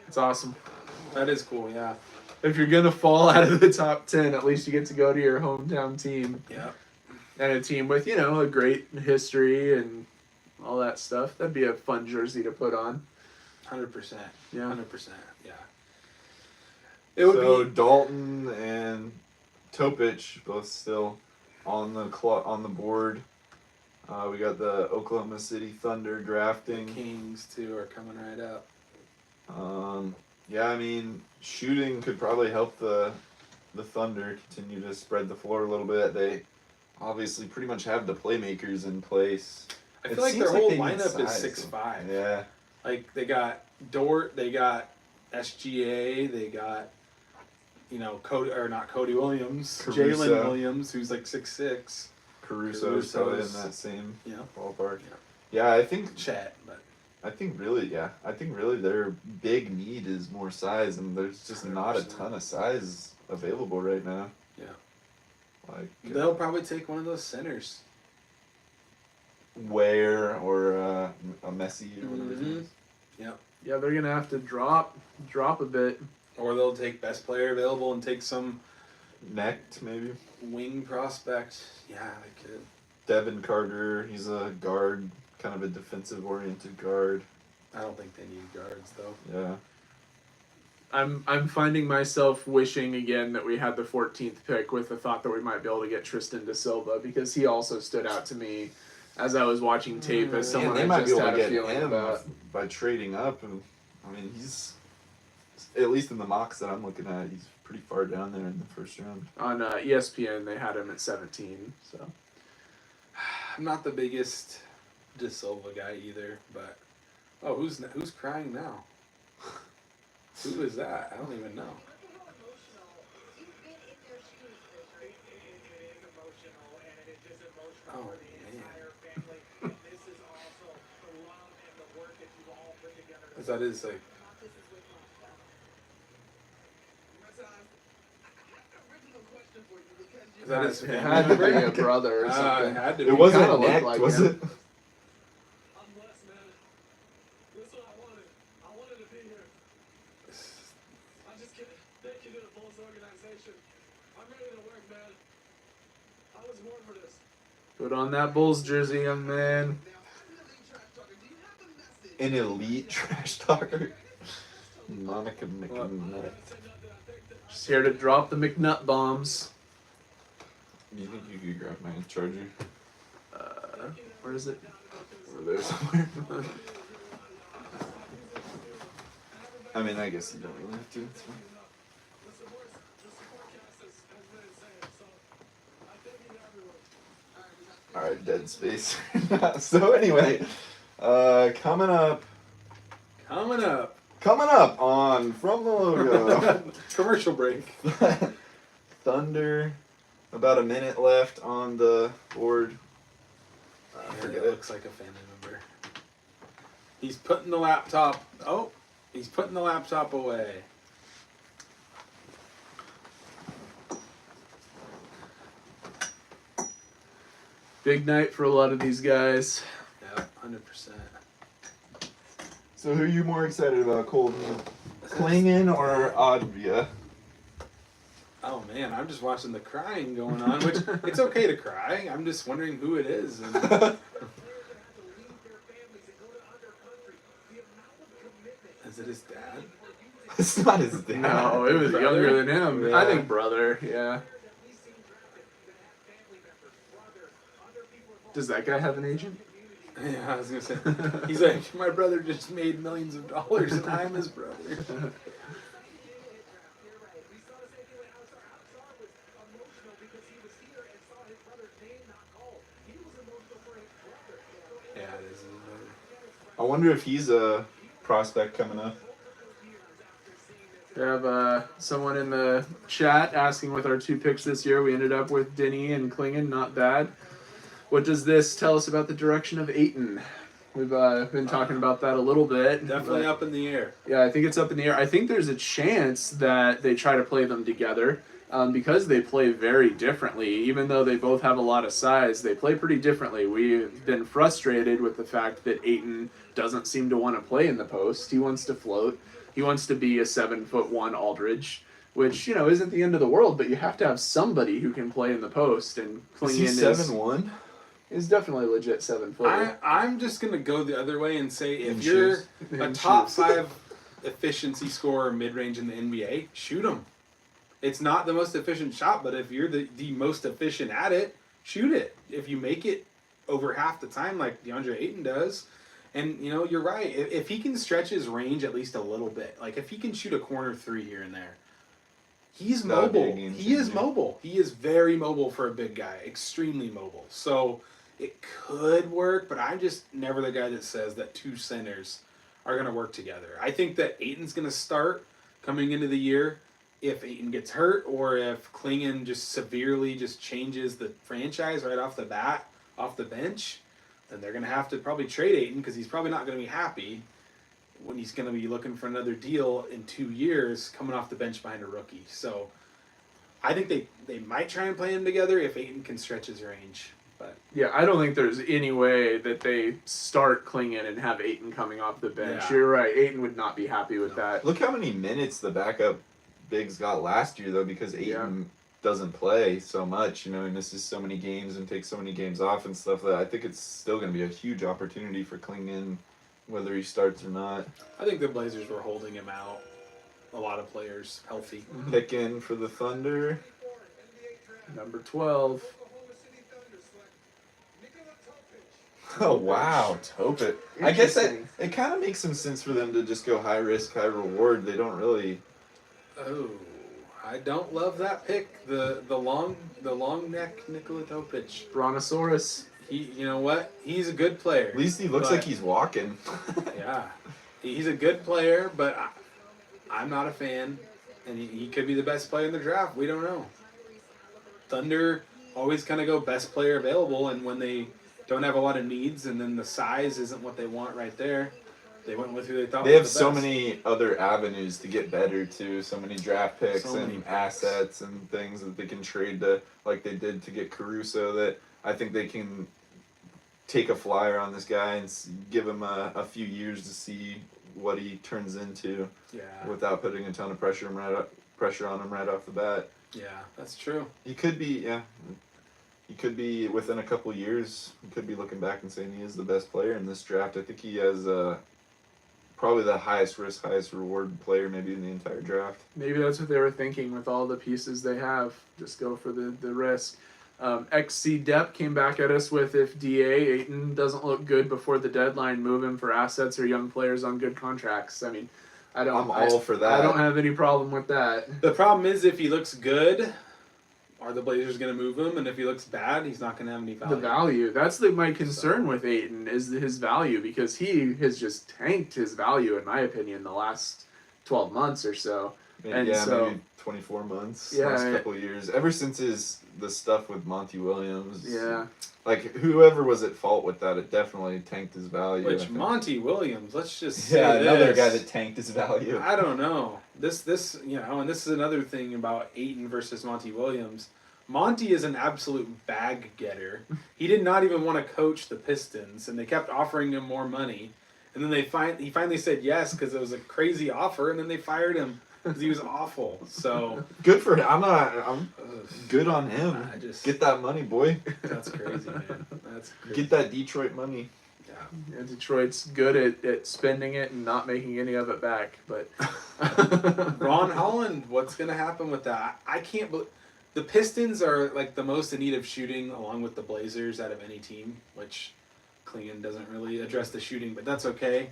It's awesome. that is cool. Yeah. If you're gonna fall out of the top 10, at least you get to go to your hometown team Yeah. and a team with a great history and all that stuff. That'd be a fun jersey to put on. 100%. Yeah. 100%. Yeah. It would So be Dalton and Topich both still on the board. We got the Oklahoma City Thunder the drafting. Kings too are coming right up. Yeah, I mean, shooting could probably help the Thunder continue to spread the floor a little bit. They obviously pretty much have the playmakers in place. I It feel like seems their like whole they need lineup is size. 6'5". Yeah. Like they got Dort, they got SGA, they got Cody or not Cody Williams, Caruso. Jalen Williams, who's like 6'6". Caruso's probably in Caruso's- that same Yeah. ballpark. Yeah. Yeah, I think Chet, but I think really their big need is more size, and there's just not a 100%. ton of size available right now. Yeah. Like they'll probably take one of those centers. Ware or a Messi or whatever his Mhm. name is. Yeah, they're gonna have to drop a bit. Or they'll take best player available and take some Necht maybe. wing prospect. Yeah, they could. Devin Carter, he's a guard, kind of a defensive oriented guard. I don't think they need guards though. Yeah. I'm finding myself wishing again that we had the 14th pick with the thought that we might be able to get Tristan Da Silva, because he also stood out to me as I was watching tape as someone they I might just be able had to a get feeling him about. by trading up, and I mean he's, at least in the mocks that I'm looking at, he's pretty far down there in the first round. On ESPN, they had him at 17. So I'm not the biggest De Silva guy either, but who's crying now? Who is that? I don't even know. Oh man, is that his like? Is that his it family had to be member? a brother or It something. had to be. It wasn't kinda looked necked, like was him. it? Put on that Bulls jersey, young man. An elite trash talker. Monica McNutt. Just here to drop the McNutt bombs. You think you could grab my charger? Where is it? Over there somewhere. I mean, I guess you don't really have to. It's fine. Alright, dead space. So anyway, coming up on From the Logo. Commercial break. Thunder, about a minute left on the board. It looks like a family member. He's putting the laptop. Oh, he's putting the laptop away. Big night for a lot of these guys. Yeah, 100%. So who are you more excited about, Colton? Clingan or Adria? Oh man, I'm just watching the crying going on, which it's okay to cry. I'm just wondering who it is. And is it his dad? It's not his dad. No, it was Brother? younger than him. Yeah. I think brother, yeah. Does that guy have an agent? Yeah, I was gonna say. He's like, my brother just made millions of dollars, and I'm his brother. Yeah, it is. I wonder if he's a prospect coming up. We have someone in the chat asking with our 2 picks this year. We ended up with Denny and Clingan, not bad. What does this tell us about the direction of Ayton? We've been talking about that a little bit. Definitely up in the air. Yeah, I think it's up in the air. I think there's a chance that they try to play them together because they play very differently. Even though they both have a lot of size, they play pretty differently. We've been frustrated with the fact that Ayton doesn't seem to want to play in the post. He wants to float. He wants to be a 7'1" Aldridge, which, you know, isn't the end of the world, but you have to have somebody who can play in the post. And Is he Clingan 7'1"? is definitely legit 7 foot. I'm just gonna go the other way and say if In you're shoes. a In top shoes. 5 efficiency scorer mid-range in the NBA, shoot him. It's not the most efficient shot, but if you're the most efficient at it, shoot it. If you make it over half the time like DeAndre Ayton does, and you know, you're right. If he can stretch his range at least a little bit, like if he can shoot a corner 3 here and there, he's That would be a mobile. game He is changer. mobile. He is very mobile for a big guy. Extremely mobile. So it could work, but I'm just never the guy that says that 2 centers are going to work together. I think that Ayton's going to start coming into the year if Ayton gets hurt or if Clingan just severely just changes the franchise right off the bat, off the bench, then they're going to have to probably trade Ayton because he's probably not going to be happy when he's going to be looking for another deal in 2 years coming off the bench behind a rookie. So I think they might try and play him together if Ayton can stretch his range. But Yeah, I don't think there's any way that they start Clingan and have Ayton coming off the bench. Yeah. You're right. Ayton would not be happy with that. Look how many minutes the backup bigs got last year, though, because Ayton doesn't play so much, you know, he misses so many games and takes so many games off and stuff. That I think it's still going to be a huge opportunity for Clingan, whether he starts or not. I think the Blazers were holding him out a lot of players healthy. Pick in for the Thunder. Number 12. Oh wow, Topic. I guess that Interesting. it kind of makes some sense for them to just go high risk, high reward. They don't really. Oh, I don't love that pick. The long neck Nikola Topic. Brontosaurus. You know what? He's a good player. At least he looks but- like he's walking. Yeah, he's a good player, but I'm not a fan, and he could be the best player in the draft. We don't know. Thunder always kind of go best player available, and when they don't have a lot of needs, and then the size isn't what they want right there, they went with who they thought They have was the so best. many other avenues to get better too. So many draft picks So many and picks. assets and things that they can trade to, like they did to get Caruso. That I think they can take a flyer on this guy and give him a few years to see what he turns into Yeah, without putting a ton of pressure on him right off the bat. yeah, that's true. He could be, yeah. He could be within a couple years. He could be looking back and saying he is the best player in this draft. I think he has probably the highest risk, highest reward player maybe in the entire draft. Maybe that's what they were thinking with all the pieces they have. Just go for the risk. XC Depp came back at us with if DA Ayton doesn't look good before the deadline, move him for assets or young players on good contracts. I mean, I'm all for that. I don't have any problem with that. The problem is if he looks good, are the Blazers going to move him? And if he looks bad, he's not going to have any value. The value. That's my concern with Ayton is his value because he has just tanked his value in my opinion the last 12 months or so. And yeah, so- maybe 24 months, Yeah, last I- couple of years. Ever since the stuff with Monty Williams. Yeah. Like, whoever was at fault with that, it definitely tanked his value. I Which think. Monty Williams, let's just say Yeah, another this. guy that tanked his value. I don't know. This and this is another thing about Ayton versus Monty Williams. Monty is an absolute bag getter. He did not even want to coach the Pistons, and they kept offering him more money. And then he finally said yes because it was a crazy offer, and then they fired him because he was awful. So Good for him. I'm ugh, good on him. I just Get that money, boy. that's crazy, man. That's crazy. Get that Detroit money. Yeah. And Detroit's good at spending it and not making any of it back. But Ron Holland, what's going to happen with that? I can't believe the Pistons are like the most in need of shooting along with the Blazers out of any team, which Clingan doesn't really address the shooting, but that's okay.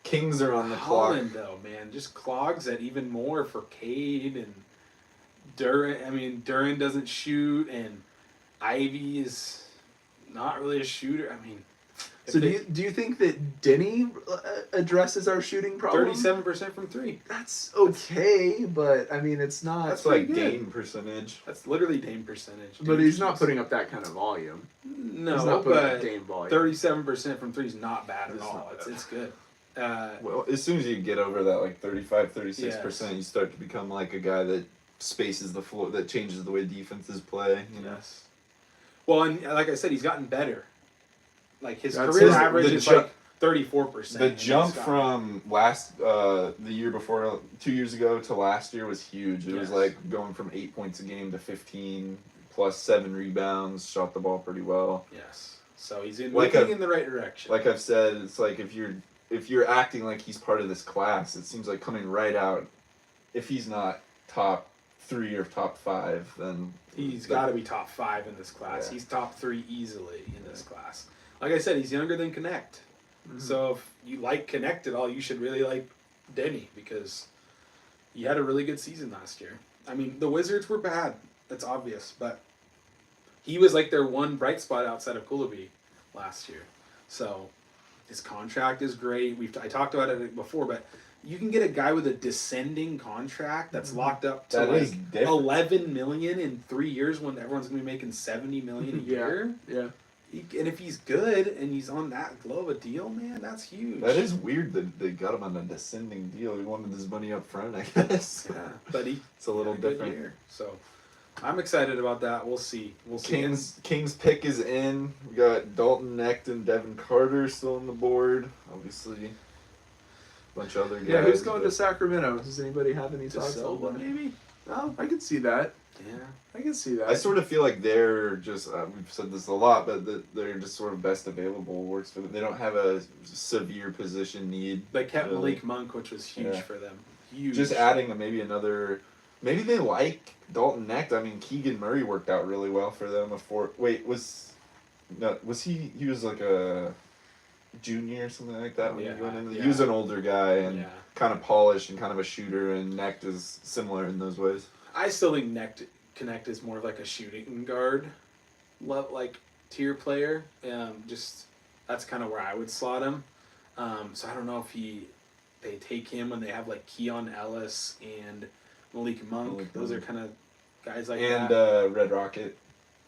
Kings are on the Holland, though, man, just clogs it even more for Cade and Duran. I mean, Duran doesn't shoot, and Ivy is not really a shooter. I mean, so do you think that Denny addresses our shooting problem? 37% from three. That's okay, but I mean it's not. That's like pretty good. game percentage. That's literally Dame percentage. But Dame he's not shoots. putting up that kind of volume. No, He's not putting up but Dame volume. 37% from three is not bad at It's all. not bad. It's good. Well, as soon as you get over that, like 35, 36%, Yes. you start to become like a guy that spaces the floor, that changes the way defenses play. You know? Yes. Well, and like I said, he's gotten better. Like his That's career his- average the is ju- like 34%. The and he's jump got- from the year before, 2 years ago to last year was huge. It was Yes. like going from 8 points a game to 15 plus 7 rebounds, shot the ball pretty well. Yes. So he's Like moving in the right direction. Like I've said, it's like if you're acting like he's part of this class, it seems like coming right out, if he's not top 3 or top 5, then He's got to be top 5 in this class. Yeah. He's top 3 easily in this class. Like I said, he's younger than Connect. Mhm. So if you like Connect at all, you should really like Denny because he had a really good season last year. I mean, the Wizards were bad. That's obvious. But he was like their one bright spot outside of Kulubi last year. So his contract is great. I talked about it before, but you can get a guy with a descending contract that's locked up to that like is different. 11 million in 3 years when everyone's gonna be making 70 million a Yeah. year. Yeah. And if he's good and he's on that low of a deal, man, that's huge. That is weird that they got him on a descending deal. He wanted his money up front, I guess. Yeah, but It's a little had good different. year. So I'm excited about that. We'll see. We'll see. King's pick is in. We got Dalton Necht and Devin Carter still on the board. Obviously, a bunch of other guys. Yeah, who's going to but Sacramento? Does anybody have any To thoughts on Silva, that? maybe. Oh, I could see that. Yeah. I can see that. I sort of feel like they're just, we've said this a lot, but they're just sort of best available works for them. They don't have a severe position need. They kept really. Malik Monk, which was huge Yeah. for them. Huge. Just adding maybe another, maybe they like Dalton Knecht. I mean, Keegan Murray worked out really well for them. He was like a junior or something like that when he went in? Yeah. He was an older guy and Yeah. kind of polished and kind of a shooter, and Knecht is similar in those ways. I still think Connect is more of like a shooting guard, like tier player. Just that's kind of where I would slot him. So I don't know if they take him when they have like Keon Ellis and Malik Monk. Those are kind of guys like that. And Red Rocket.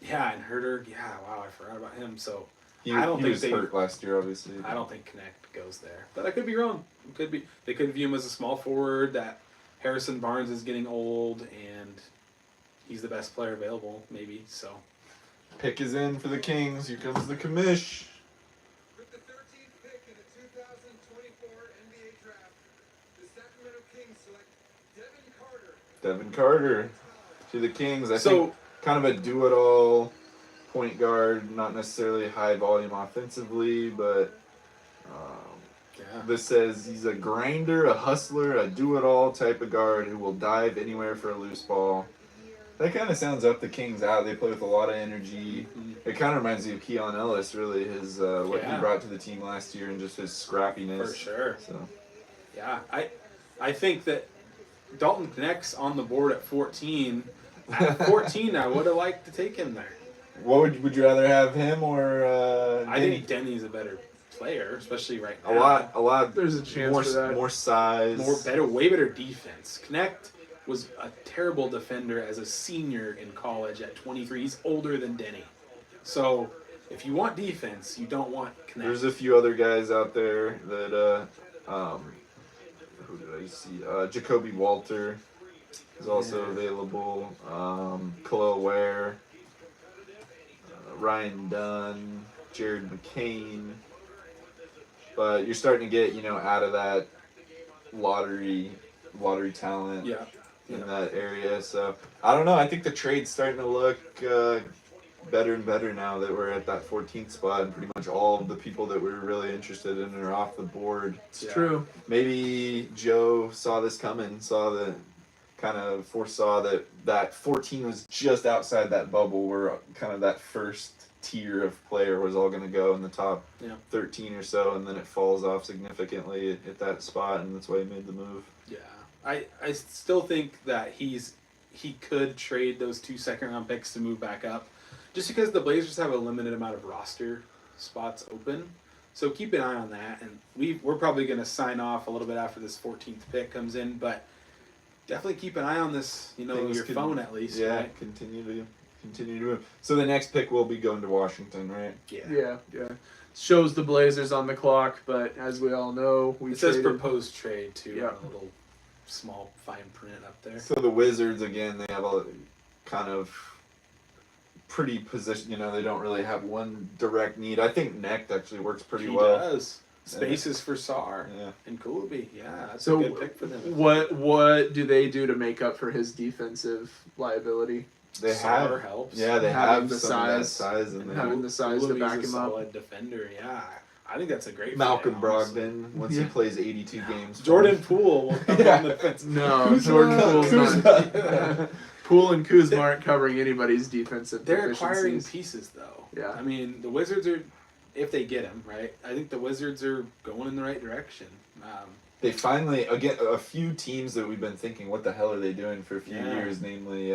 Yeah, and Herder. Yeah, wow, I forgot about him. So He I don't think was hurt last year, obviously. I don't think Connect goes there, but I could be wrong. It could be. They could view him as a small forward. That Harrison Barnes is getting old, and he's the best player available. Maybe so. Pick is in for the Kings. Here comes the commish. With the 13th pick in the 2024 NBA draft, the Sacramento Kings select Devin Carter. Devin Carter to the Kings. I So- think kind of a do-it-all point guard, not necessarily high volume offensively, but Yeah. this says he's a grinder, a hustler, a do-it-all type of guard who will dive anywhere for a loose ball. That kind of sounds up the Kings out. They play with a lot of energy. It kind of reminds me of Keon Ellis, really, his what he Yeah. brought to the team last year and just his scrappiness. For sure. So Yeah, I think that Dalton Connect's on the board at 14. At 14, I would have liked to take him there. what would you rather have him or I Denny? think Denny's a better player, especially right A now. lot. There's a chance more, for that. more size. Way better defense. Connect was a terrible defender as a senior in college at 23. He's older than Denny. So if you want defense, you don't want Connect. There's a few other guys out there that who did I see? Jacoby Walter is also available. Khalil Ware, Ryan Dunn, Jared McCain. But you're starting to get, out of that lottery talent Yeah. in that area. So I don't know. I think the trade's starting to look better and better now that we're at that 14th spot, and pretty much all of the people that we were really interested in are off the board. It's true. Maybe Joe saw this coming, foresaw that 14 was just outside that bubble where kind of that first tier of player was all going to go in the top 13 or so, and then it falls off significantly at that spot, and that's why he made the move. Yeah. I still think that he could trade those 2 second-round picks to move back up, just because the Blazers have a limited amount of roster spots open. So keep an eye on that, and we're probably going to sign off a little bit after this 14th pick comes in, but definitely keep an eye on this, your phone at least. Yeah, right? continue to move. So the next pick will be going to Washington, right? Yeah. Shows the Blazers on the clock, but as we all know, It says traded. proposed trade too, Yeah. on a little small fine print up there. So the Wizards, again, they have a kind of pretty position. They don't really have one direct need. I think Knecht actually works pretty He well. does. Spaces for Sarr Yeah. and Kulibi. Yeah, that's So a good pick for them. What do they do to make up for his defensive liability? They Sarr have, helps. yeah, they Having have the some of that size. size in And there. having the size to Kulibi's back a him up. solid defender. Yeah, I think that's a great. Malcolm fit, honestly. Brogdon, once he plays 82 games. Jordan Poole will come Yeah. on the fence. No, Kuzma. Jordan Poole's not. Kuzma. Poole and Kuzma aren't covering anybody's defensive They're acquiring deficiencies. pieces though. Yeah. I mean, the Wizards are, if they get him right, I think the Wizards are going in the right direction. They finally, again, a few teams that we've been thinking, what the hell are they doing for a few Yeah. years, namely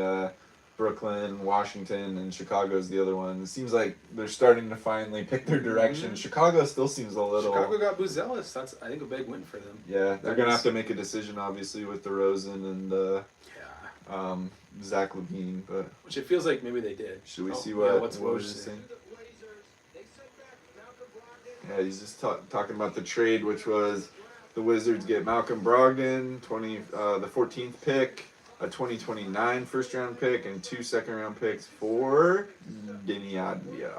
Brooklyn, Washington, and Chicago's the other one. It seems like they're starting to finally pick their direction. Mhm. Chicago still seems a little... Chicago got Buzelis. That's, I think, a big win for them. Yeah, they're going to have to make a decision, obviously, with DeRozan and Yeah. Zach Levine, but Which it feels like maybe they did. should we see yeah, what, what's what Woj was he saying? saying? The Blazers, they sent back Malcolm Brogdon. Yeah, he's just talking about the trade, which was the Wizards get Malcolm Brogdon, the 14th pick, a 2029 first-round pick, and 2 second-round picks for Denny Advaja.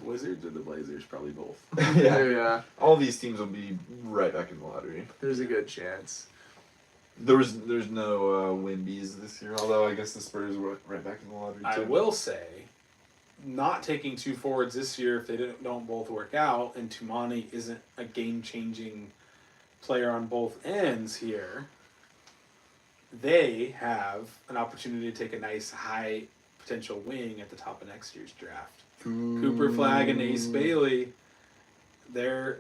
Wizards or the Blazers? Probably both. Yeah. All these teams will be right back in the lottery. There's a good chance. There's no Wimbies this year, although I guess the Spurs were right back in the lottery too. I will say, not taking 2 forwards this year if they don't both work out, and Tumani isn't a game-changing player on both ends here, they have an opportunity to take a nice high potential wing at the top of next year's draft. Cooper Flagg and Ace Bailey, they're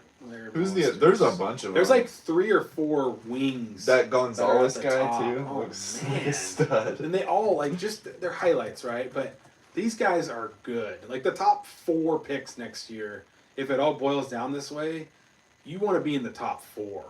Who's monsters. There's a bunch of There's them. like 3 or 4 wings. That Gonzalez that are at the guy top. too. Oh, Looks man. like a stud. And they all, like, just their highlights, right? But these guys are good. Like, the top 4 picks next year, if it all boils down this way, you want to be in the top 4.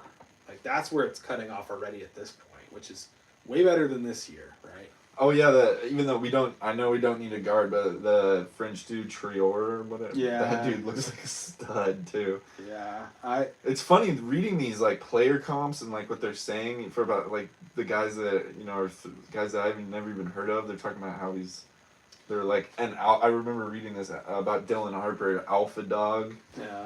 Like, that's where it's cutting off already at this point, which is way better than this year, right? Oh yeah, even though I know we don't need a guard, but the French dude Trior or whatever. Yeah. That dude looks like a stud too. Yeah. It's funny reading these like player comps and like what they're saying for about like the guys that are guys that I've never even heard of. They're talking about how they're like, and I remember reading this about Dylan Harper, alpha dog,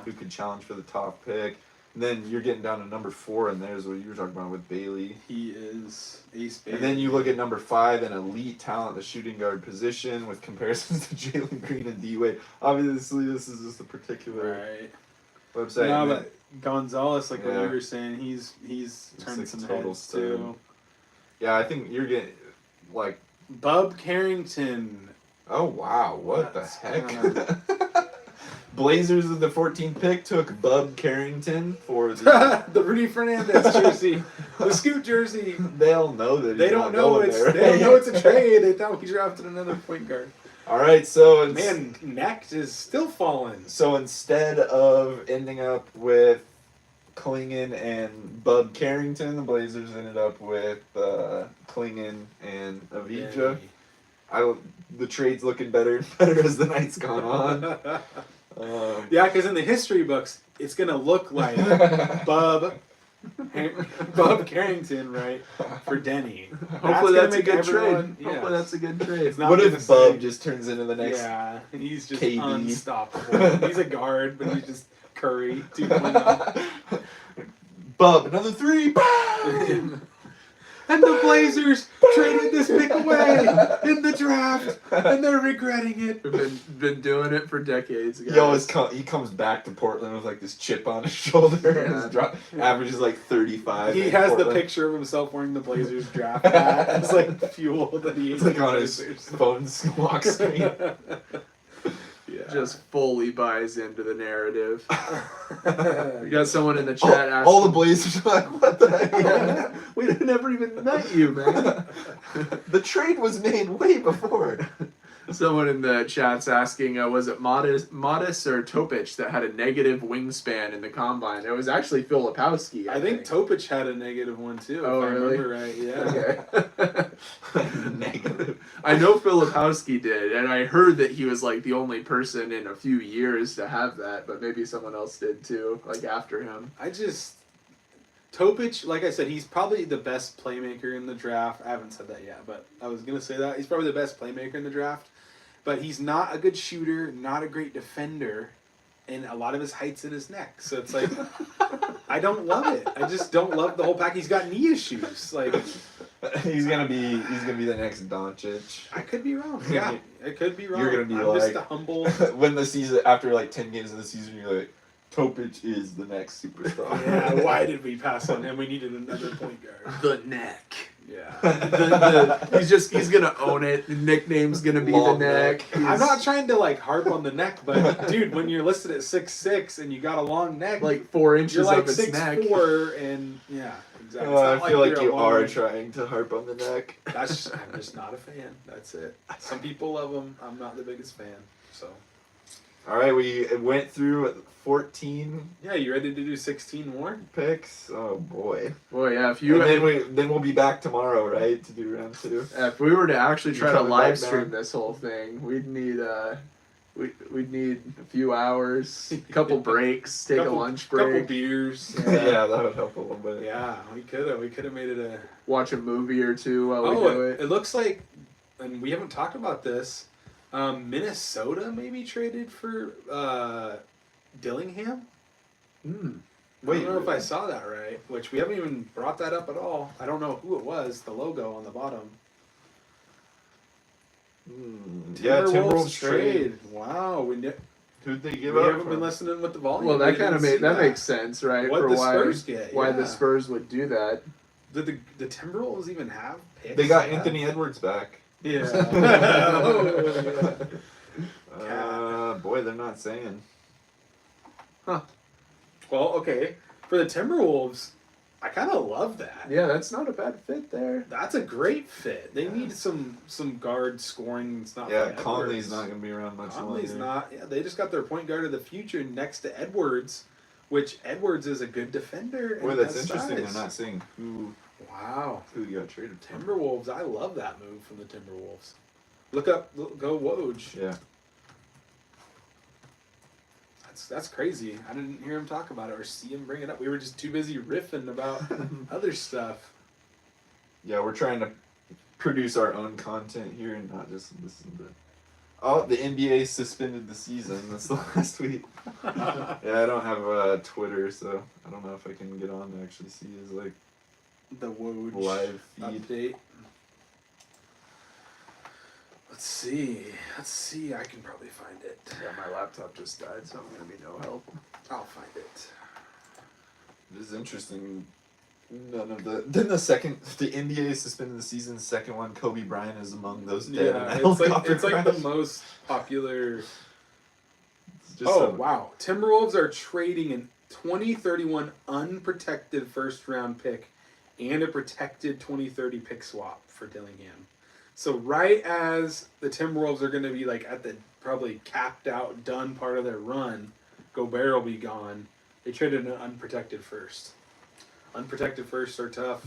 who could challenge for the top pick. And then you're getting down to number 4, and there's what you were talking about with Bailey. He is Ace Bailey. And then you look at number 5, an elite talent, the shooting guard position, with comparisons to Jalen Green and D Wade. Obviously, this is just a particular website. No, and but Gonzalez, like what Yeah. you were saying, he's turned like some total heads stud. too. yeah, I think you're getting like, Bub Carrington. oh wow, what That's the heck? Blazers with the 14th pick took Bub Carrington for the. The Rudy Fernandez jersey, the Scoot jersey. They'll know that They he's don't not know going it's there. they don't know it's a trade. They thought we drafted another point guard. All right, so it's, Man, Necht is still falling. so instead of ending up with Clingan and Bub Carrington, the Blazers ended up with Clingan and Avija. The trade's looking better and better as the night's gone on. Yeah, because in the history books, it's gonna look like Bub Carrington, right, for Denny. Hopefully gonna that's a make good everyone- trade. yeah. Hopefully that's a good trade. It's not What gonna if Bub say- just turns into the next? Yeah, he's just KD. unstoppable. He's a guard, but he's just Curry 2.0. Bub, another 3. Bam! And the Blazers traded this pick away in the draft, and they're regretting it. We've been doing it for decades, guys. He comes back to Portland with like this chip on his shoulder and his averages like 35. He in has Portland. the picture of himself wearing the Blazers draft hat. It's like fuel that he It's like on his phone lock screen. Yeah. Just fully buys into the narrative. We got someone in the chat asking. All the Blazers are like, what the heck? Yeah, we never even met you, man. The trade was made way before. Someone in the chat's asking, was it Modis or Topic that had a negative wingspan in the combine? It was actually Filipowski. I think Topic had a negative one too. Oh, if I really? remember right. Yeah. Okay. Negative. I know Filipowski did, and I heard that he was like the only person in a few years to have that, but maybe someone else did too, like after him. Topic, like I said, he's probably the best playmaker in the draft. I haven't said that yet, but I was gonna say that he's probably the best playmaker in the draft. But he's not a good shooter, not a great defender, and a lot of his height's in his neck. So it's like, I don't love it. I just don't love the whole pack. He's got knee issues. Like, He's gonna be the next Doncic. I could be wrong. Yeah, I could be wrong. You're gonna be I'm like just a humble. when the season after like 10 games of the season, you're like, Topic is the next superstar. Yeah, why did we pass on him? We needed another point guard. The neck. Yeah. He's gonna own it. The nickname's gonna be Long the neck. I'm not trying to like harp on the neck, but dude, when you're listed at 6'6" and you got a long neck, like 4 inches you're like of its neck. 6'4", and yeah, exactly. Well, It's I not feel like you're you a are long- trying to harp on the neck. I'm just not a fan. That's it. Some people love them. I'm not the biggest fan. So All right, we went through 14 yeah, you ready to do 16 more? picks. Oh boy! Boy, yeah. And then we'll be back tomorrow, right, to do round 2. If we were to actually try You to coming live back stream down? this whole thing, we'd need we'd need a few hours, a couple breaks, take a lunch Couple break, beers. Yeah, that would help a little bit. Yeah, we could have made it a. watch a movie or two while we do it. It looks like, and we haven't talked about this, Minnesota maybe traded for Dillingham. Hmm. I don't know if I saw that right, which we haven't even brought that up at all. I don't know who it was, the logo on the bottom. Yeah, Timberwolves trade. Wow. Who'd they give We up? haven't been listening with the volume. Well, that We kind of didn't see makes sense, right? What for the why Spurs get, why the yeah. Spurs would do that. Did the Timberwolves even have picks? They got Anthony Edwards back. Yeah. Boy, they're not saying. Well, okay. For the Timberwolves, I kind of love that. Yeah, that's not a bad fit there. That's a great fit. They need some guard scoring. It's not. Yeah, from Conley's Edwards. not going to be around much Conley's longer. not. Yeah, they just got their point guard of the future next to Edwards, which Edwards is a good defender. Boy, and that's has interesting. size. They're not saying who Wow. got traded to. Timberwolves. I love that move from the Timberwolves. Go Woj. Yeah. That's crazy. I didn't hear him talk about it or see him bring it up. We were just too busy riffing about other stuff. Yeah, we're trying to produce our own content here and not just listen to. Oh, the NBA suspended the season. That's the last tweet. Yeah, I don't have Twitter, so I don't know if I can get on to actually see his The Woj live feed. update. Let's see. I can probably find it. Yeah, my laptop just died, so I'm gonna be no help. I'll find it. It is interesting. None of the NBA suspended the season. The second one, Kobe Bryant is among those dead. Yeah, in it's like helicopter the crash. most popular. It's just Oh some- wow! Timberwolves are trading an 2031 unprotected first round pick and a protected 2030 pick swap for Dillingham. So right as the Timberwolves are going to be like at the probably capped out done part of their run, Gobert will be gone. They traded an unprotected first. Unprotected firsts are tough.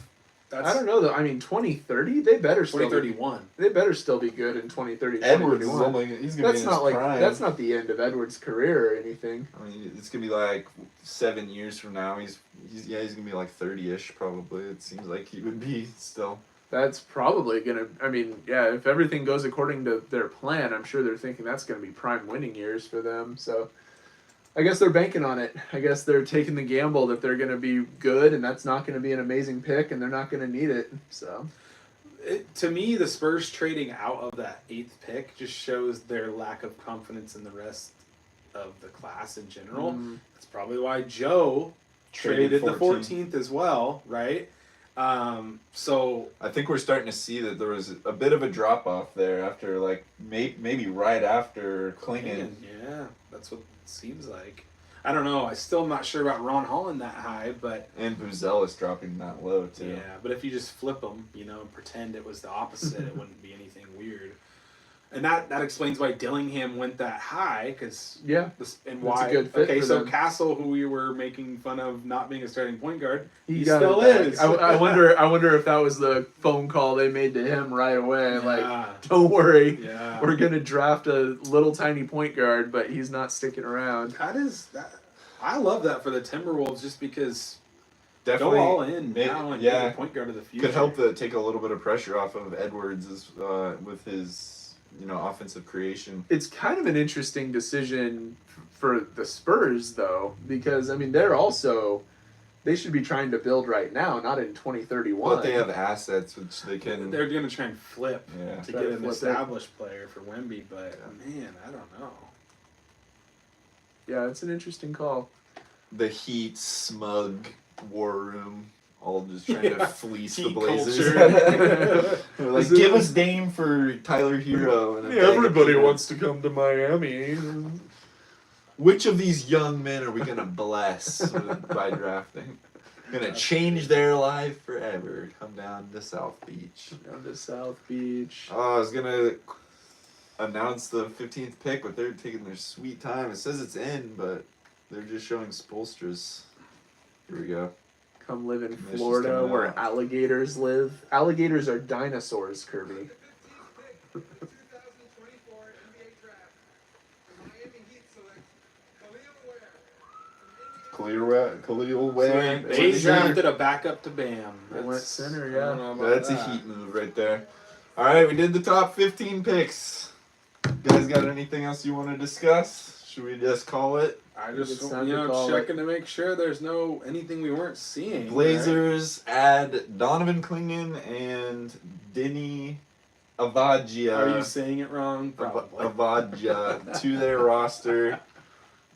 I don't know though. I mean, 2030, they better still. 2031. They better still be good in 2030. Edwards is 2031. only he's gonna That's be in not his like prime. that's not the end of Edwards' career or anything. I mean, it's gonna be like 7 years from now. He's gonna be like 30ish probably. It seems like he would be still. That's probably gonna. I mean, yeah, if everything goes according to their plan, I'm sure they're thinking that's gonna be prime winning years for them. So, I guess they're banking on it. I guess they're taking the gamble that they're gonna be good, and that's not gonna be an amazing pick, and they're not gonna need it. So, To me, the Spurs trading out of that 8th pick just shows their lack of confidence in the rest of the class in general. That's probably why Joe traded the 14th as well, right? So I think we're starting to see that there was a bit of a drop off there after like maybe right after Clingan. Yeah, that's what it seems like. I don't know. I still am not sure about Ron Holland that high, but And Buzelis dropping that low too. yeah. But if you just flip them, and pretend it was the opposite, it wouldn't be anything weird. And that explains why Dillingham went that high, because yeah, and That's why. a good fit Okay, for so them. Castle, who we were making fun of not being a starting point guard, he got still it back. is. I wonder if that was the phone call they made to him right away. Like, Yeah. don't worry, Yeah. we're gonna draft a little tiny point guard, but he's not sticking around. That. I love that for the Timberwolves, just because Definitely go all in made- now and yeah, get the point guard of the future. could help take a little bit of pressure off of Edwards with his offensive creation. It's kind of an interesting decision for the Spurs, though, because I mean they should be trying to build right now, not in 2031. But they have assets which they can. They're going to try and flip Yeah. to Try get to an flip it. established player for Wemby, but man, I don't know. Yeah, it's an interesting call. The Heat smug war room, all just trying to fleece the Heat Blazers. culture. They're like, give us Dame for Tyler Hero. And a bag of peanuts. to come to Miami. Which of these young men are we gonna bless by drafting? Gonna change their life forever. Come down to South Beach. Down to South Beach. Oh, I was gonna announce the 15th pick, but they're taking their sweet time. It says it's in, but they're just showing Spolstras. Here we go. Come live in It's just Florida coming where out. alligators live. Alligators are dinosaurs, Kirby. The 15th pick in the 2024 NBA draft, the Miami Heat select Khalil Ware from Indiana. Khalil Ware. They drafted a backup to Bam. They went center, I yeah. don't know about That's a that. Heat move right there. All right, we did the top 15 picks. guys got anything else you want to discuss? Should we just call it? I think just it's time to call checking to make sure there's no anything we weren't seeing. Blazers add Donovan Clingan and Denny Avagia. Are you saying it wrong? Probably. Avagia to their roster.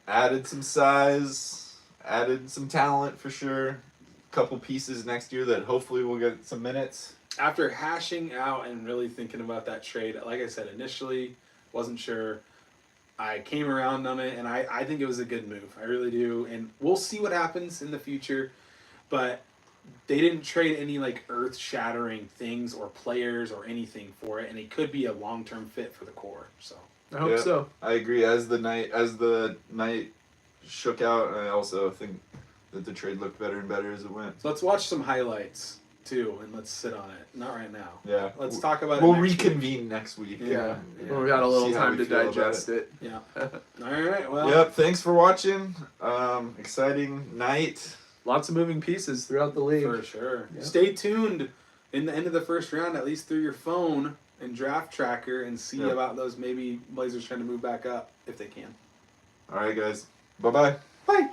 Added some size, added some talent for sure. Couple pieces next year that hopefully will get some minutes. After hashing out and really thinking about that trade, like I said, initially wasn't sure. I came around on it, and I think it was a good move. I really do. And we'll see what happens in the future. But they didn't trade any like earth-shattering things or players or anything for it, and it could be a long-term fit for the core. So I hope so. I agree. As the night shook out, I also think that the trade looked better and better as it went. let's watch some highlights too, and let's sit on it. Not right now. Yeah. Let's talk about it. We'll next week. reconvene next week. Yeah. Yeah. Well, we got a little See how time we to feel about digest it. Yeah. All right. Well. Yep. Thanks for watching. Exciting night. Lots of moving pieces throughout the league. For sure. Yeah. Stay tuned in the end of the first round, at least through your phone and draft tracker, and see Yep. about those maybe Blazers trying to move back up if they can. All right, guys. Bye-bye. Bye.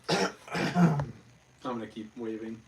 I'm gonna keep waving.